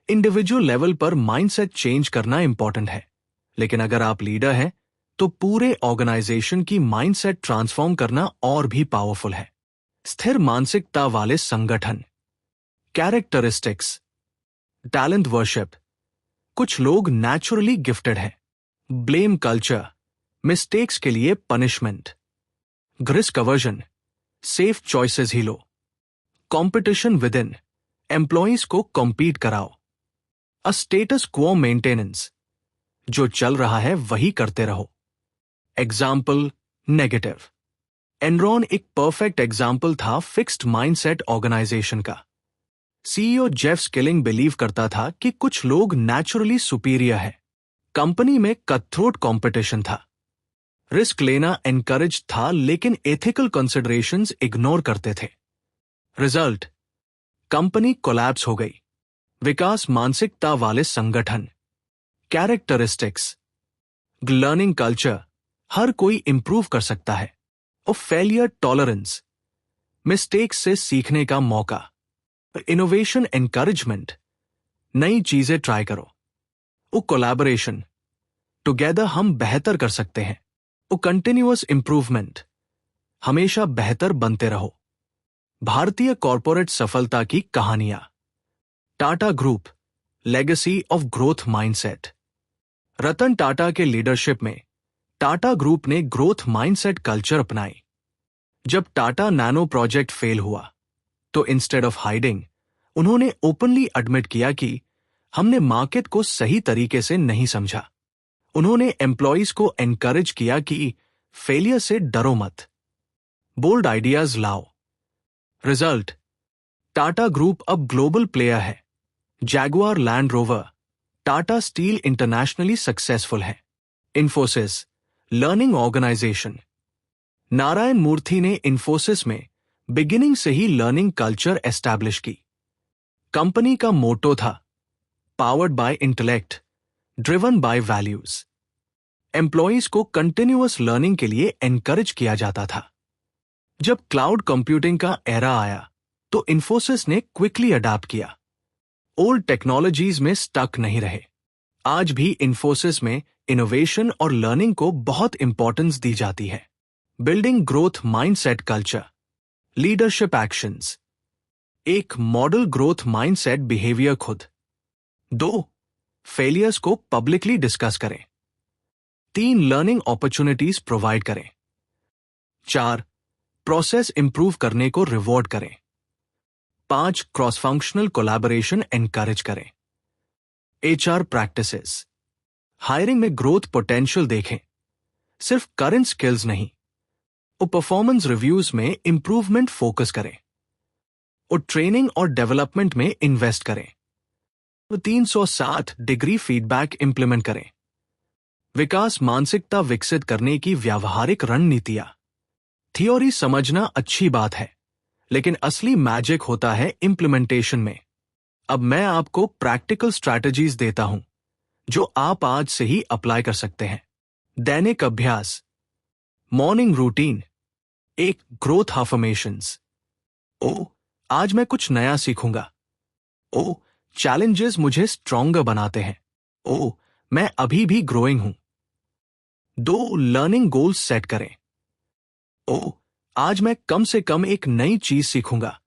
इंडिविजुअल लेवल पर माइंडसेट चेंज करना इंपॉर्टेंट है, लेकिन अगर आप लीडर हैं तो पूरे ऑर्गेनाइजेशन की माइंडसेट ट्रांसफॉर्म करना और भी पावरफुल है। स्थिर मानसिकता वाले संगठन। कैरेक्टरिस्टिक्स। टैलेंट वर्शिप, कुछ लोग नेचुरली गिफ्टेड हैं। ब्लेम कल्चर, मिस्टेक्स के लिए punishment. Risk aversion, safe choices he low. Competition with in, employees को कॉम्पीट कराओ। अ स्टेटस क्वो मेंटेनेंस, जो चल रहा है वही करते रहो। Example, negative. एनरॉन एक परफेक्ट एग्जाम्पल था फिक्स्ड माइंडसेट ऑर्गेनाइजेशन का। सीईओ जेफ स्किलिंग बिलीव करता था कि कुछ लोग नेचुरली सुपीरियर है। कंपनी में कटथ्रोट कंपटीशन था। रिस्क लेना एनकरेज था, लेकिन एथिकल कंसिडरेशंस इग्नोर करते थे। रिजल्ट, कंपनी कोलैप्स हो गई। विकास मानसिकता वाले संगठन। कैरेक्टरिस्टिक्स, लर्निंग कल्चर, हर कोई इंप्रूव कर सकता है। और फेलियर टॉलरेंस, मिस्टेक्स से सीखने का मौका। इनोवेशन एनकरेजमेंट, नई चीजें ट्राई करो। वो कोलैबोरेशन, टुगेदर हम बेहतर कर सकते हैं। वो कंटिन्यूअस इंप्रूवमेंट, हमेशा बेहतर बनते रहो। भारतीय कॉरपोरेट सफलता की कहानियां। Tata group, legacy of growth mindset. Ratan Tata के लीडरशिप में टाटा ग्रुप ने ग्रोथ माइंडसेट कल्चर अपनाई। जब टाटा नैनो प्रोजेक्ट फेल हुआ तो इंस्टेड ऑफ हाइडिंग, उन्होंने ओपनली एडमिट किया कि हमने मार्केट को सही तरीके से नहीं समझा। उन्होंने एम्प्लॉइज को एनकरेज किया कि फेलियर से डरो मत, बोल्ड आइडियाज लाओ। रिजल्ट, टाटा ग्रुप अब ग्लोबल प्लेयर है। Jaguar Land Rover, Tata steel internationally successful है। Infosys, learning organisation. नारायण मूर्ति ने इन्फोसिस में बिगिनिंग से ही लर्निंग कल्चर एस्टैब्लिश की। कंपनी का मोटो था, powered by intellect, driven by values. Employees को कंटिन्यूअस लर्निंग के लिए एनकरेज किया जाता था। जब क्लाउड कंप्यूटिंग का एरा आया तो इन्फोसिस ने क्विकली अडॉप्ट किया। ओल्ड टेक्नोलॉजीज में स्टक नहीं रहे। आज भी इन्फोसिस में इनोवेशन और लर्निंग को बहुत इंपॉर्टेंस दी जाती है। Building growth mindset culture. Leadership actions. 1, model growth mindset behaviour खुद। 2, फेलियर्स को पब्लिकली डिस्कस करें। 3, लर्निंग अपॉर्चुनिटीज प्रोवाइड करें। 4, प्रोसेस इंप्रूव करने को रिवॉर्ड करें। 5, क्रॉस फंक्शनल कोलैबोरेशन एनकरेज करें। HR प्रैक्टिसेस, हायरिंग में ग्रोथ पोटेंशियल देखें, सिर्फ करंट स्किल्स नहीं। और परफॉर्मेंस रिव्यूज में इंप्रूवमेंट फोकस करें और ट्रेनिंग और डेवलपमेंट में इन्वेस्ट करें। 360 डिग्री फीडबैक इंप्लीमेंट करें। विकास मानसिकता विकसित करने की व्यावहारिक रणनीतियां। थ्योरी समझना अच्छी बात है, लेकिन असली मैजिक होता है इंप्लीमेंटेशन में। अब मैं आपको प्रैक्टिकल स्ट्रैटेजीज देता हूं जो आप आज से ही अप्लाई कर सकते हैं। दैनिक अभ्यास, मॉर्निंग रूटीन, एक ग्रोथ अफर्मेशंस। ओ, आज मैं कुछ नया सीखूंगा। ओ, चैलेंजेस मुझे स्ट्रॉन्गर बनाते हैं। ओ, मैं अभी भी ग्रोइंग हूं। 2 लर्निंग गोल्स सेट करें। ओ, आज मैं कम से कम एक नई चीज सीखूंगा।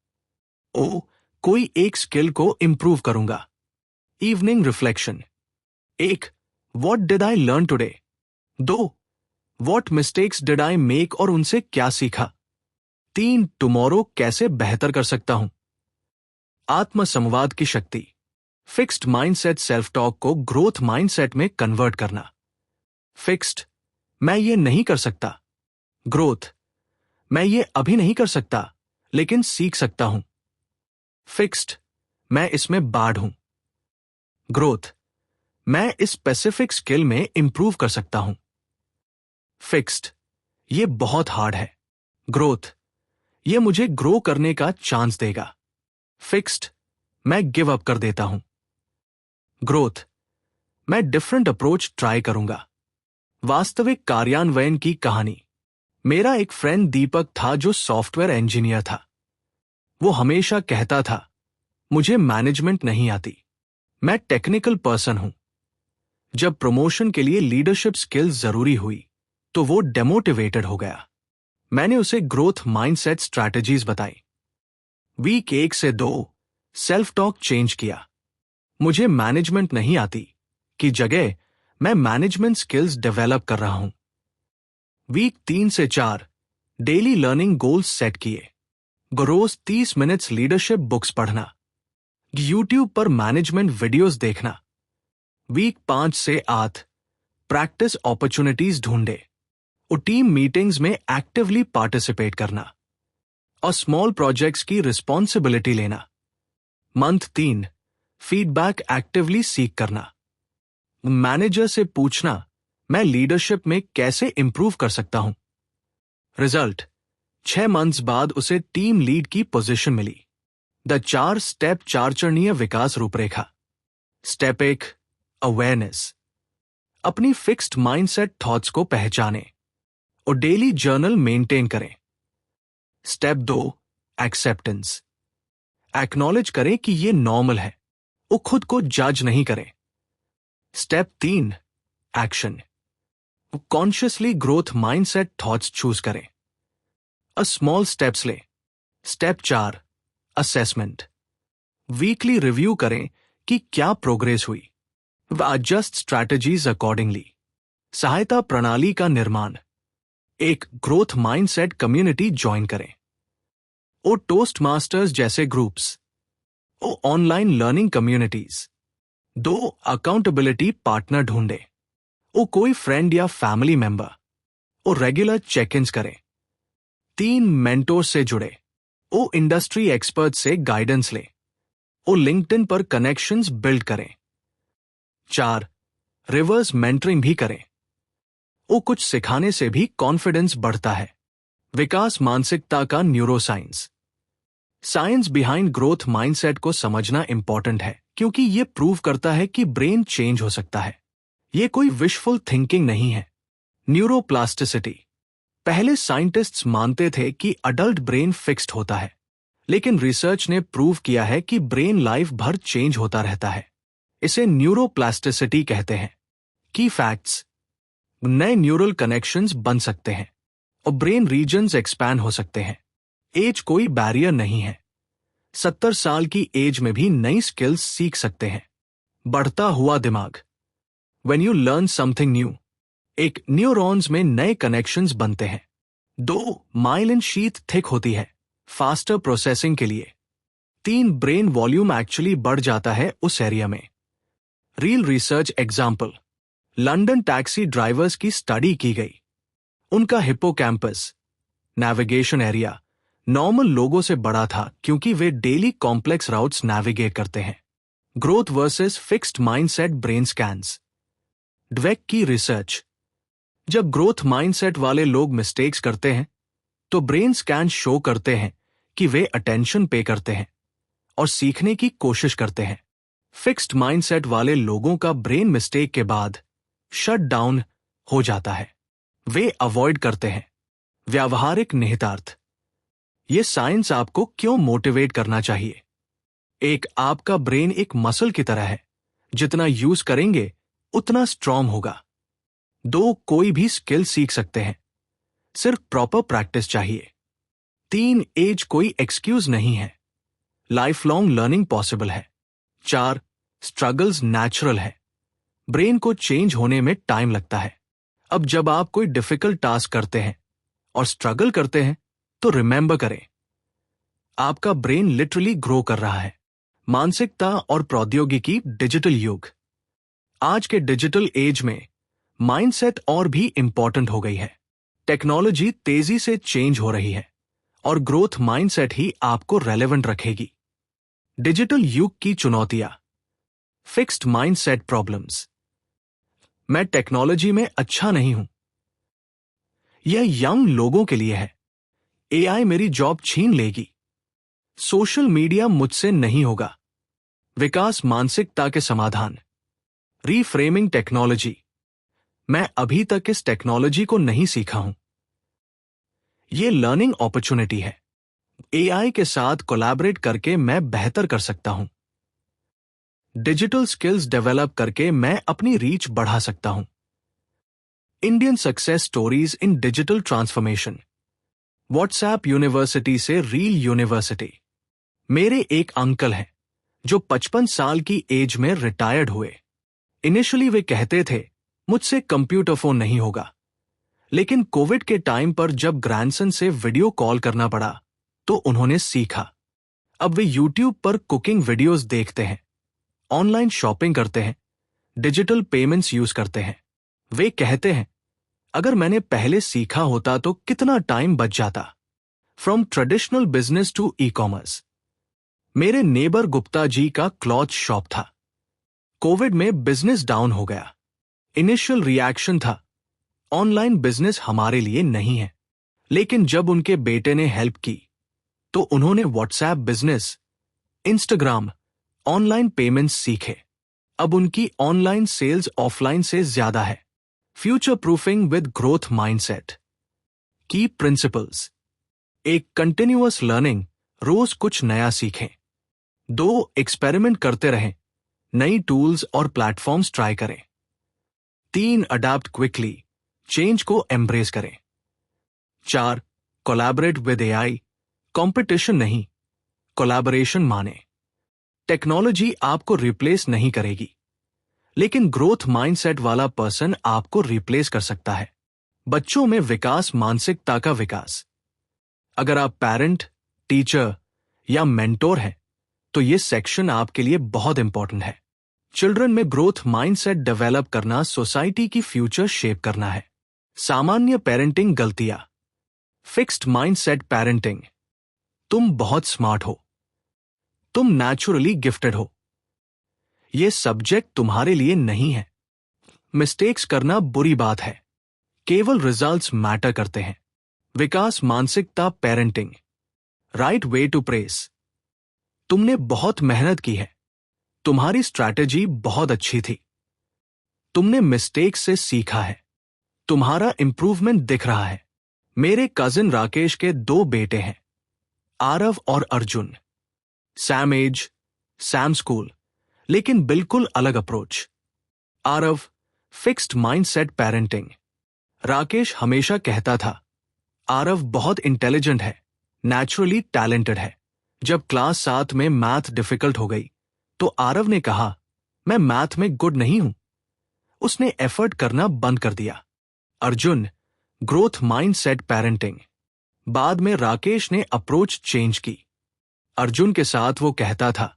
ओ, कोई एक स्किल को इंप्रूव करूंगा। Evening reflection, 1 what did I learn today. 2 what mistakes did I make और उनसे क्या सीखा। 3 टुमारो कैसे बेहतर कर सकता हूं। आत्मसंवाद की शक्ति, फिक्स्ड माइंडसेट सेल्फ टॉक को ग्रोथ माइंडसेट में कन्वर्ट करना। फिक्स्ड, मैं ये नहीं कर सकता। ग्रोथ, मैं ये अभी नहीं कर सकता, लेकिन सीख सकता हूं। फिक्स्ड, मैं इसमें बाढ़ हूं। ग्रोथ, मैं इस स्पेसिफिक स्किल में इंप्रूव कर सकता हूं। फिक्स्ड, ये बहुत हार्ड है। ग्रोथ, ये मुझे ग्रो करने का चांस देगा। फिक्स्ड, मैं गिव अप कर देता हूं। ग्रोथ, मैं डिफरेंट अप्रोच ट्राई करूंगा। वास्तविक कार्यान्वयन की कहानी। मेरा एक फ्रेंड दीपक था जो सॉफ्टवेयर इंजीनियर था। वो हमेशा कहता था, मुझे मैनेजमेंट नहीं आती, मैं टेक्निकल पर्सन हूं। जब प्रमोशन के लिए लीडरशिप स्किल्स जरूरी हुई तो वो डेमोटिवेटेड हो गया। मैंने उसे ग्रोथ माइंडसेट स्ट्रैटेजीज बताई। वीक 1 से 2 सेल्फ टॉक चेंज किया। मुझे मैनेजमेंट नहीं आती की जगह मैं मैनेजमेंट स्किल्स डेवलप कर रहा हूं। वीक 3 से 4 डेली लर्निंग गोल्स सेट किए। रोज 30 मिनट्स लीडरशिप बुक्स पढ़ना, यूट्यूब पर मैनेजमेंट वीडियोस देखना। वीक 5 से 8 प्रैक्टिस अपॉर्चुनिटीज ढूंढे और टीम मीटिंग्स में एक्टिवली पार्टिसिपेट करना और स्मॉल प्रोजेक्ट्स की रिस्पॉन्सिबिलिटी लेना। मंथ 3 फीडबैक एक्टिवली सीख करना। मैनेजर से पूछना, मैं लीडरशिप में कैसे इंप्रूव कर सकता हूं। रिजल्ट, 6 मंथ्स बाद उसे टीम लीड की पोजीशन मिली। द 4 स्टेप 4 चरणीय विकास रूपरेखा। स्टेप 1 अवेयरनेस, अपनी फिक्स्ड माइंडसेट थॉट्स को पहचानें और डेली जर्नल मेंटेन करें। स्टेप 2 एक्सेप्टेंस, एक्नॉलेज करें कि ये नॉर्मल है और खुद को जज नहीं करें। Step 3 action, consciously growth mindset thoughts choose करें। स्मॉल स्टेप्स लें। स्टेप 4 असेसमेंट, वीकली रिव्यू करें कि क्या प्रोग्रेस हुई व एडजस्ट स्ट्रैटेजीज अकॉर्डिंगली। सहायता प्रणाली का निर्माण, एक ग्रोथ माइंडसेट कम्युनिटी ज्वाइन करें और टोस्ट मास्टर्स जैसे ग्रुप्स और online learning communities. 2 accountability partner ढूंढे और कोई फ्रेंड या फैमिली मेंबर और रेगुलर चेक इन्स करें। 3 मेंटोर से जुड़े और इंडस्ट्री एक्सपर्ट से गाइडेंस ले और लिंक्डइन पर कनेक्शंस बिल्ड करें। 4 रिवर्स मेंटरिंग भी करें और कुछ सिखाने से भी कॉन्फिडेंस बढ़ता है। विकास मानसिकता का neuroscience, science behind growth mindset को समझना इंपॉर्टेंट है क्योंकि यह प्रूव करता है कि ब्रेन चेंज हो सकता है। यह कोई विशफुल थिंकिंग नहीं है। न्यूरोप्लास्टिसिटी, पहले साइंटिस्ट्स मानते थे कि अडल्ट ब्रेन फिक्स्ड होता है, लेकिन रिसर्च ने प्रूव किया है कि ब्रेन लाइफ भर चेंज होता रहता है। इसे न्यूरोप्लास्टिसिटी कहते हैं। की फैक्ट्स, नए न्यूरल कनेक्शंस बन सकते हैं और ब्रेन रीजन्स एक्सपैंड हो सकते हैं। एज कोई बैरियर नहीं है। 70 साल की एज में भी नई स्किल्स सीख सकते हैं। बढ़ता हुआ दिमाग, when you learn something new, एक न्यूरॉन्स में नए कनेक्शंस बनते हैं। 2 माइलिन शीथ थिक होती है फास्टर प्रोसेसिंग के लिए। 3 ब्रेन वॉल्यूम एक्चुअली बढ़ जाता है उस एरिया में। Real research example, London taxi drivers की स्टडी की गई। उनका हिप्पोकैम्पस नेविगेशन एरिया नॉर्मल लोगों से बड़ा था क्योंकि वे डेली कॉम्प्लेक्स राउट्स नेविगेट करते हैं। Growth versus fixed mindset brain scans, Dweck की रिसर्च, जब ग्रोथ माइंडसेट वाले लोग मिस्टेक्स करते हैं तो ब्रेन स्कैन शो करते हैं कि वे अटेंशन पे करते हैं और सीखने की कोशिश करते हैं। फिक्स्ड माइंडसेट वाले लोगों का ब्रेन मिस्टेक के बाद शट डाउन हो जाता है, वे अवॉइड करते हैं। व्यावहारिक निहितार्थ, ये साइंस आपको क्यों मोटिवेट करना चाहिए? एक, आपका ब्रेन एक मसल की तरह है, जितना यूज करेंगे उतना स्ट्रांग होगा। 2, कोई भी स्किल सीख सकते हैं, सिर्फ प्रॉपर प्रैक्टिस चाहिए। 3, एज कोई एक्सक्यूज नहीं है, लाइफ लॉन्ग लर्निंग पॉसिबल है। 4, स्ट्रगल्स नेचुरल है, ब्रेन को चेंज होने में टाइम लगता है। अब जब आप कोई डिफिकल्ट टास्क करते हैं और स्ट्रगल करते हैं तो रिमेंबर करें, आपका ब्रेन लिटरली ग्रो कर रहा है। मानसिकता और प्रौद्योगिकी, डिजिटल युग, आज के डिजिटल एज में माइंडसेट और भी इंपॉर्टेंट हो गई है। टेक्नोलॉजी तेजी से चेंज हो रही है और ग्रोथ माइंडसेट ही आपको रेलेवेंट रखेगी। डिजिटल युग की चुनौतियां, फिक्स्ड माइंडसेट प्रॉब्लम्स, मैं टेक्नोलॉजी में अच्छा नहीं हूं, यह यंग लोगों के लिए है। एआई मेरी जॉब छीन लेगी, सोशल मीडिया मुझसे नहीं होगा। विकास मानसिकता के समाधान, रीफ्रेमिंग टेक्नोलॉजी, मैं अभी तक इस टेक्नोलॉजी को नहीं सीखा हूं, यह लर्निंग अपॉर्चुनिटी है। एआई के साथ कोलैबोरेट करके मैं बेहतर कर सकता हूं। डिजिटल स्किल्स डेवलप करके मैं अपनी रीच बढ़ा सकता हूं। Indian success stories in digital transformation, WhatsApp university से रील यूनिवर्सिटी। मेरे एक अंकल हैं जो 55 साल की एज में रिटायर्ड हुए। इनिशियली वे कहते थे मुझसे कंप्यूटर फोन नहीं होगा, लेकिन कोविड के टाइम पर जब ग्रैंडसन से वीडियो कॉल करना पड़ा तो उन्होंने सीखा। अब वे यूट्यूब पर कुकिंग वीडियोस देखते हैं, ऑनलाइन शॉपिंग करते हैं, डिजिटल पेमेंट्स यूज करते हैं। वे कहते हैं अगर मैंने पहले सीखा होता तो कितना टाइम बच जाता। From traditional business to e commerce, मेरे नेबर गुप्ता जी का क्लॉथ शॉप था। कोविड में बिजनेस डाउन हो गया। इनिशियल रिएक्शन था ऑनलाइन बिजनेस हमारे लिए नहीं है, लेकिन जब उनके बेटे ने हेल्प की तो उन्होंने WhatsApp business, Instagram, online payments सीखे। अब उनकी ऑनलाइन सेल्स ऑफलाइन से ज्यादा है। Future proofing with growth mindset, की प्रिंसिपल्स, एक कंटिन्यूअस लर्निंग, रोज कुछ नया सीखें। 2, एक्सपेरिमेंट करते रहें, नई टूल्स और प्लेटफॉर्म्स ट्राई करें। 3, अडैप्ट क्विकली, चेंज को एम्ब्रेस करें। 4, कोलैबोरेट विद एआई, कंपटीशन नहीं, कोलैबोरेशन माने। टेक्नोलॉजी आपको रिप्लेस नहीं करेगी, लेकिन ग्रोथ माइंडसेट वाला पर्सन आपको रिप्लेस कर सकता है। बच्चों में विकास, मानसिकता का विकास, अगर आप पेरेंट, टीचर या मेंटोर हैं तो यह सेक्शन आपके लिए बहुत इंपॉर्टेंट है। चिल्ड्रन में ग्रोथ माइंडसेट डेवलप करना सोसाइटी की फ्यूचर शेप करना है। सामान्य पेरेंटिंग गलतियां, फिक्स्ड माइंडसेट पेरेंटिंग, तुम बहुत स्मार्ट हो, तुम नेचुरली गिफ्टेड हो, यह सब्जेक्ट तुम्हारे लिए नहीं है, मिस्टेक्स करना बुरी बात है, केवल रिजल्ट्स मैटर करते हैं। विकास मानसिकता parenting, right way to praise, तुमने बहुत मेहनत की है, तुम्हारी स्ट्रैटेजी बहुत अच्छी थी, तुमने मिस्टेक से सीखा है, तुम्हारा इंप्रूवमेंट दिख रहा है। मेरे कजिन राकेश के 2 बेटे हैं, आरव और Arjun. Same age, same school, लेकिन बिल्कुल अलग approach. Aarav, fixed mindset parenting. Rakesh हमेशा कहता था आरव बहुत इंटेलिजेंट है, नेचुरली टैलेंटेड है। जब क्लास 7 में मैथ डिफिकल्ट हो गई तो आरव ने कहा मैं मैथ में गुड नहीं हूं, उसने एफर्ट करना बंद कर दिया। Arjun, growth mindset parenting. बाद में राकेश ने अप्रोच चेंज की। अर्जुन के साथ वो कहता था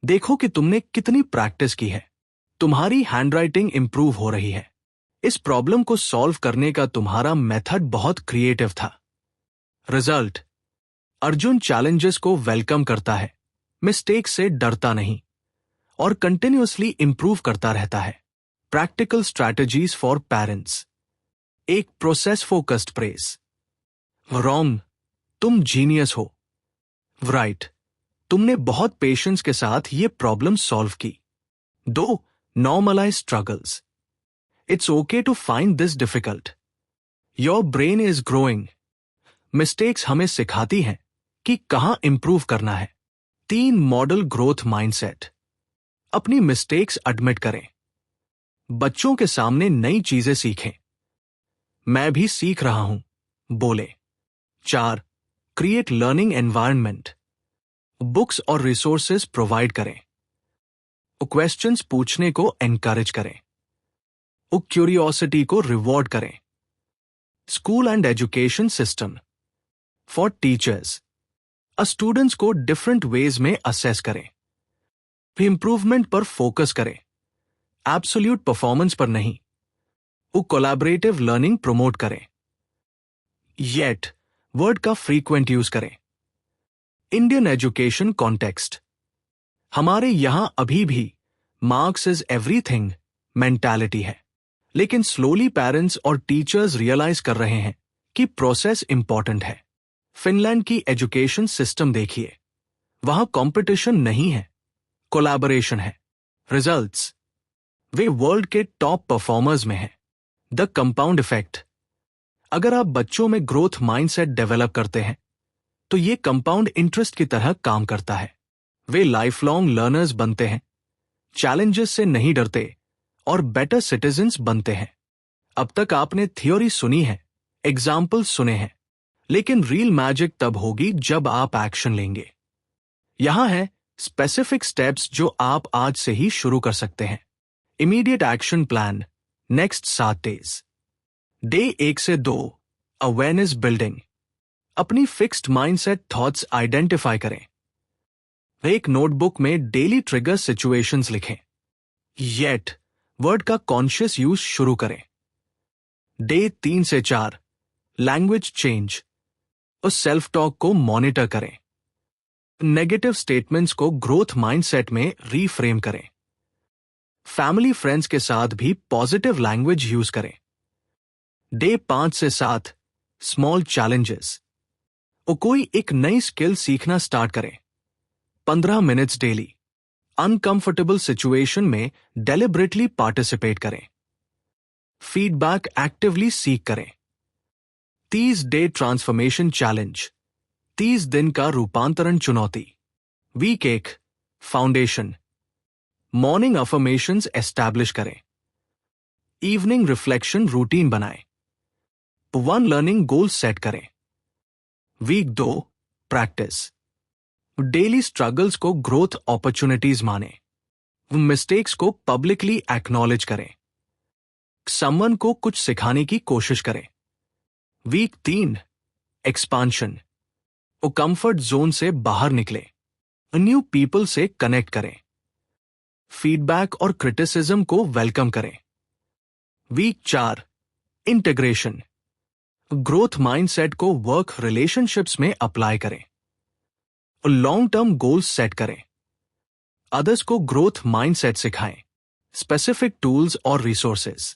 देखो कि तुमने कितनी प्रैक्टिस की है, तुम्हारी हैंडराइटिंग इंप्रूव हो रही है। इस प्रॉब्लम को सॉल्व करने का तुम्हारा मेथड बहुत क्रिएटिव था। रिजल्ट: अर्जुन चैलेंजेस को वेलकम करता है, मिस्टेक से डरता नहीं और कंटिन्यूअसली इंप्रूव करता रहता है। प्रैक्टिकल स्ट्रैटेजीज फॉर पेरेंट्स: एक प्रोसेस फोकस्ड प्रेस। रॉन्ग, तुम जीनियस हो। राइट, तुमने बहुत पेशेंस के साथ ये प्रॉब्लम सॉल्व की। 2. Normalize struggles: it's okay to find this difficult. Your brain is growing. Mistakes हमें सिखाती हैं कि कहां इंप्रूव करना है। 3. मॉडल ग्रोथ माइंडसेट: अपनी मिस्टेक्स एडमिट करें। बच्चों के सामने नई चीजें सीखें। मैं भी सीख रहा हूं, बोले। 4. क्रिएट लर्निंग एनवायरनमेंट: बुक्स और रिसोर्सेज प्रोवाइड करें। क्वेश्चंस पूछने को एनकरेज करें। क्यूरियोसिटी को रिवॉर्ड करें। School and education system for teachers: students को डिफरेंट वेज में असेस करें। इंप्रूवमेंट पर फोकस करें, एब्सोल्यूट परफॉर्मेंस पर नहीं। कोलैबोरेटिव लर्निंग प्रमोट करें। येट वर्ड का फ्रीक्वेंट यूज करें। इंडियन एजुकेशन कॉन्टेक्स्ट: हमारे यहां अभी भी मार्क्स इज एवरीथिंग मेंटालिटी है, लेकिन स्लोली पेरेंट्स और टीचर्स रियलाइज कर रहे हैं कि प्रोसेस इंपॉर्टेंट है। फिनलैंड की एजुकेशन सिस्टम देखिए, वहां कंपटीशन नहीं है, कोलैबोरेशन है। रिजल्ट्स: वे वर्ल्ड के टॉप परफॉर्मर्स में हैं। द कंपाउंड इफेक्ट: अगर आप बच्चों में ग्रोथ माइंडसेट डेवलप करते हैं तो ये कंपाउंड इंटरेस्ट की तरह काम करता है। वे लाइफ लॉन्ग लर्नर्स बनते हैं, चैलेंजेस से नहीं डरते और बेटर सिटीजन्स बनते हैं। अब तक आपने थ्योरी सुनी है, एग्जाम्पल्स सुने हैं, लेकिन रियल मैजिक तब होगी जब आप एक्शन लेंगे। यहां है स्पेसिफिक स्टेप्स जो आप आज से ही शुरू कर सकते हैं। Immediate action plan, next 7 days. Day 1 से 2, अवेयरनेस बिल्डिंग: अपनी फिक्स्ड माइंडसेट थॉट्स आइडेंटिफाई करें। एक नोटबुक में डेली ट्रिगर सिचुएशंस लिखें। येट वर्ड का कॉन्शियस यूज शुरू करें। डे 3 से 4, लैंग्वेज चेंज: उस सेल्फ टॉक को मॉनिटर करें। नेगेटिव स्टेटमेंट्स को ग्रोथ माइंडसेट में रीफ्रेम करें। फैमिली फ्रेंड्स के साथ भी पॉजिटिव लैंग्वेज यूज करें। डे 5 से 7, स्मॉल चैलेंजेस: कोई एक नई स्किल सीखना स्टार्ट करें। 15 मिनट्स डेली। अनकंफर्टेबल सिचुएशन में डेलिबरेटली पार्टिसिपेट करें। फीडबैक एक्टिवली सीख करें। 30 डे ट्रांसफॉर्मेशन चैलेंज: 30 दिन का रूपांतरण चुनौती। Week 1, foundation: morning affirmations establish करें। इवनिंग रिफ्लेक्शन रूटीन बनाएं। 1 लर्निंग गोल सेट करें। वीक 2, प्रैक्टिस: डेली स्ट्रगल्स को ग्रोथ अपॉर्चुनिटीज माने। मिस्टेक्स को पब्लिकली एक्नॉलेज करें। समवन को कुछ सिखाने की कोशिश करें। वीक 3, एक्सपांशन: कंफर्ट जोन से बाहर निकले, न्यू पीपल से कनेक्ट करें। फीडबैक और क्रिटिसिज्म को वेलकम करें। वीक 4, इंटीग्रेशन: ग्रोथ माइंडसेट को वर्क रिलेशनशिप्स में अप्लाई करें। लॉन्ग टर्म गोल्स सेट करें। अदर्स को ग्रोथ माइंडसेट सिखाएं। स्पेसिफिक टूल्स और resources: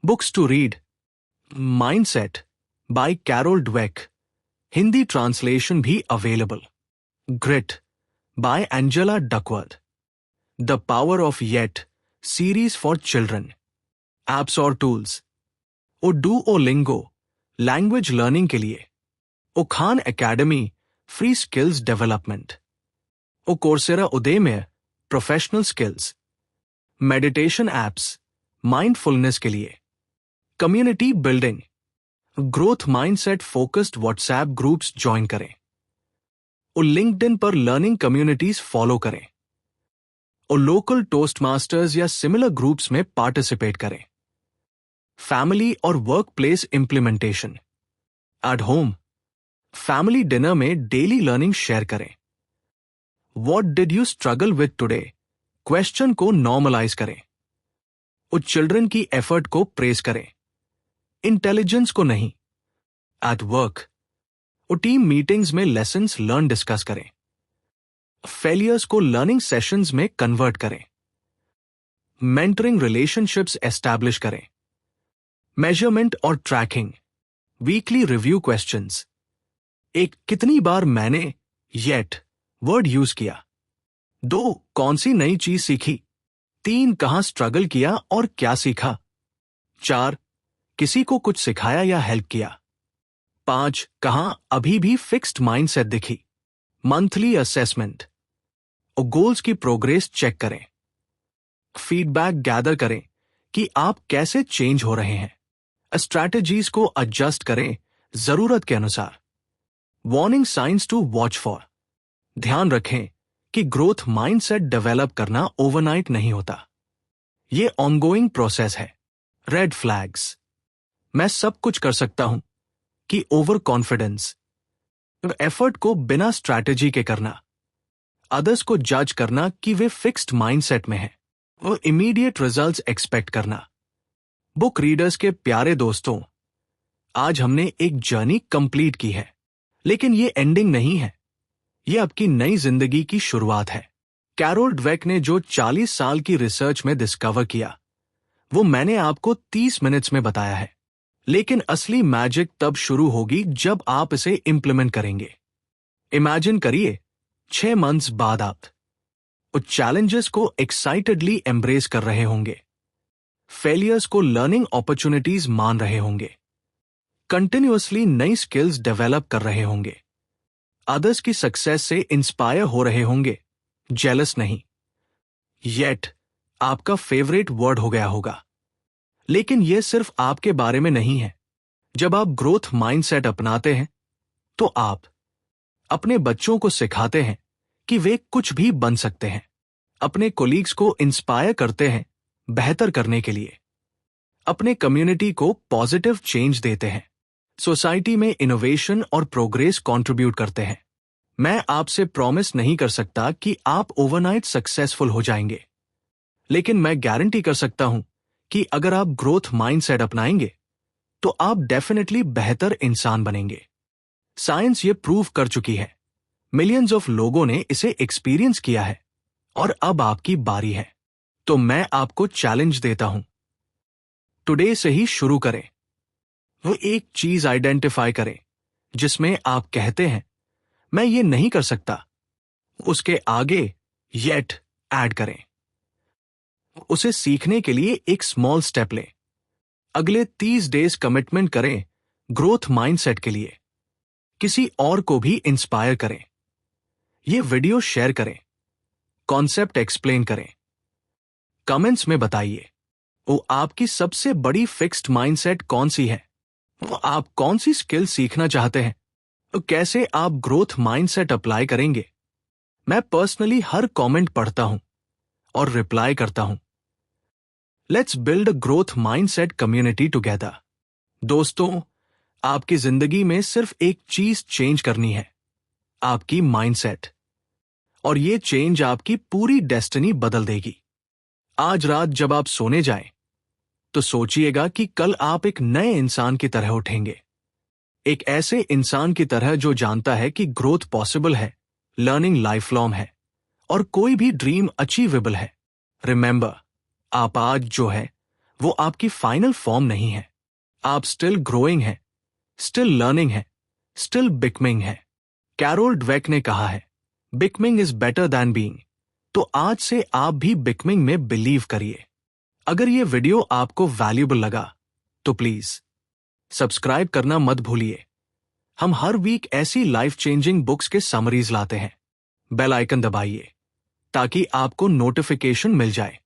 books to read, mindset by Carol Dweck, Hindi translation भी available. Grit by Angela Duckworth, the power of yet series for children. Apps और टूल्स: डुओलिंगो लैंग्वेज लर्निंग के लिए, Khan Academy free skills development, Coursera Udemy professional skills. Meditation apps mindfulness के लिए। Community building: growth mindset focused WhatsApp groups join करें। लिंक्डइन पर लर्निंग कम्युनिटीज फॉलो करें। लोकल टोस्ट मास्टर्स या सिमिलर ग्रुप्स में पार्टिसिपेट करें। फैमिली और work place implementation: at home family dinner में डेली लर्निंग शेयर करें। What did you struggle with today question को नॉर्मलाइज करें। उस चिल्ड्रन की एफर्ट को प्रेज करें, इंटेलिजेंस को नहीं। एट वर्क, और टीम मीटिंग्स में लेसन्स लर्न डिस्कस करें, फेलियर्स को लर्निंग सेशंस में कन्वर्ट करें, मेंटरिंग रिलेशनशिप्स एस्टैब्लिश करें, मेजरमेंट और ट्रैकिंग, वीकली रिव्यू क्वेश्चंस। एक, कितनी बार मैंने येट वर्ड यूज किया। 2, कौन सी नई चीज सीखी। 3, कहां स्ट्रगल किया और क्या सीखा। 4, किसी को कुछ सिखाया या हेल्प किया। 5, कहां अभी भी फिक्स्ड माइंडसेट दिखी। मंथली असेसमेंट और गोल्स की प्रोग्रेस चेक करें, फीडबैक गैदर करें कि आप कैसे चेंज हो रहे हैं, स्ट्रैटेजीज को एडजस्ट करें जरूरत के अनुसार। Warning signs to watch for, ध्यान रखें कि ग्रोथ माइंडसेट डेवलप करना ओवरनाइट नहीं होता, ये ऑनगोइंग प्रोसेस है। रेड फ्लैग्स, मैं सब कुछ कर सकता हूं कि ओवर कॉन्फिडेंस, एफर्ट को बिना स्ट्रैटेजी के करना, अदर्स को जज करना कि वे फिक्स्ड माइंडसेट में हैं, और इमीडिएट रिजल्ट्स एक्सपेक्ट करना। बुक रीडर्स के प्यारे दोस्तों, आज हमने एक जर्नी कंप्लीट की है, लेकिन ये एंडिंग नहीं है, ये आपकी नई जिंदगी की शुरुआत है। कैरोल ड्वेक ने जो 40 साल की रिसर्च में डिस्कवर किया, वो मैंने आपको 30 मिनट्स में बताया है, लेकिन असली मैजिक तब शुरू होगी जब आप इसे इंप्लीमेंट करेंगे। इमेजिन करिए 6 मंथ्स बाद आप उस चैलेंजेस को एक्साइटेडली एम्ब्रेस कर रहे होंगे, फेलियर्स को लर्निंग अपॉर्चुनिटीज मान रहे होंगे, कंटिन्यूअसली नई स्किल्स डेवलप कर रहे होंगे, अदर्स की सक्सेस से इंस्पायर हो रहे होंगे, जेलस नहीं। येट आपका फेवरेट वर्ड हो गया होगा, लेकिन यह सिर्फ आपके बारे में नहीं है। जब आप ग्रोथ माइंडसेट अपनाते हैं तो आप अपने बच्चों को सिखाते हैं कि वे कुछ भी बन सकते हैं, अपने कोलीग्स को इंस्पायर करते हैं बेहतर करने के लिए, अपने कम्युनिटी को पॉजिटिव चेंज देते हैं, सोसाइटी में इनोवेशन और प्रोग्रेस कंट्रीब्यूट करते हैं। मैं आपसे प्रॉमिस नहीं कर सकता कि आप ओवरनाइट सक्सेसफुल हो जाएंगे, लेकिन मैं गारंटी कर सकता हूं कि अगर आप ग्रोथ माइंडसेट अपनाएंगे तो आप डेफिनेटली बेहतर इंसान बनेंगे। साइंस ये प्रूव कर चुकी है, मिलियंस ऑफ लोगों ने इसे एक्सपीरियंस किया है, और अब आपकी बारी है। तो मैं आपको चैलेंज देता हूं, टुडे से ही शुरू करें। वो एक चीज आइडेंटिफाई करें जिसमें आप कहते हैं मैं ये नहीं कर सकता, उसके आगे येट ऐड करें। उसे सीखने के लिए एक स्मॉल स्टेप लें, अगले 30 डेज कमिटमेंट करें ग्रोथ माइंडसेट के लिए, किसी और को भी इंस्पायर करें, ये वीडियो शेयर करें, कॉन्सेप्ट एक्सप्लेन करें, कमेंट्स में बताइए वो आपकी सबसे बड़ी फिक्स्ड माइंडसेट कौन सी है, आप कौन सी स्किल सीखना चाहते हैं, तो कैसे आप ग्रोथ माइंडसेट अप्लाई करेंगे। मैं पर्सनली हर कमेंट पढ़ता हूं और रिप्लाई करता हूं। Let's build a growth mindset community together. दोस्तों, आपकी जिंदगी में सिर्फ एक चीज चेंज करनी है, आपकी माइंडसेट, और ये चेंज आपकी पूरी डेस्टिनी बदल देगी। आज रात जब आप सोने जाएं, तो सोचिएगा कि कल आप एक नए इंसान की तरह उठेंगे, एक ऐसे इंसान की तरह जो जानता है कि ग्रोथ पॉसिबल है, लर्निंग लाइफ लॉन्ग है, और कोई भी ड्रीम अचीवेबल है। रिमेंबर, आप आज जो है वो आपकी फाइनल फॉर्म नहीं है, आप स्टिल ग्रोइंग है, स्टिल लर्निंग है, स्टिल बिकमिंग है। कैरोल ड्वेक ने कहा है, becoming is better than being. तो आज से आप भी बिकमिंग में बिलीव करिए। अगर ये वीडियो आपको वैल्यूएबल लगा तो प्लीज सब्सक्राइब करना मत भूलिए। हम हर वीक ऐसी लाइफ चेंजिंग बुक्स के समरीज लाते हैं। बेल आइकन दबाइए ताकि आपको नोटिफिकेशन मिल जाए।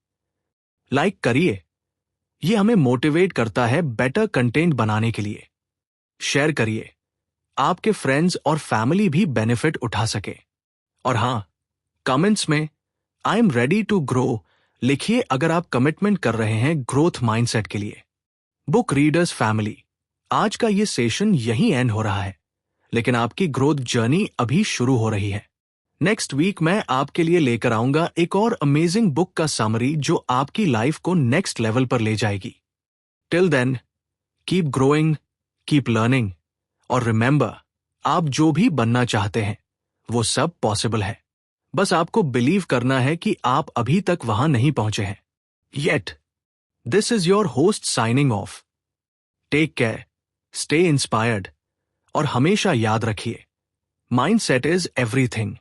लाइक करिए, ये हमें मोटिवेट करता है बेटर कंटेंट बनाने के लिए। शेयर करिए, आपके फ्रेंड्स और फैमिली भी बेनिफिट उठा सके। और हां, कमेंट्स में I am ready to grow लिखिए अगर आप कमिटमेंट कर रहे हैं ग्रोथ माइंडसेट के लिए। बुक रीडर्स फैमिली, आज का ये सेशन यहीं एंड हो रहा है, लेकिन आपकी ग्रोथ जर्नी अभी शुरू हो रही है। नेक्स्ट वीक मैं आपके लिए लेकर आऊंगा एक और अमेजिंग बुक का समरी जो आपकी लाइफ को नेक्स्ट लेवल पर ले जाएगी। Till then, keep growing, keep learning, और रिमेंबर, आप जो भी बनना चाहते हैं वो सब पॉसिबल है। बस आपको बिलीव करना है कि आप अभी तक वहां नहीं पहुंचे हैं yet. This is your host signing off. Take care, stay inspired, और हमेशा याद रखिए, माइंडसेट इज एवरीथिंग।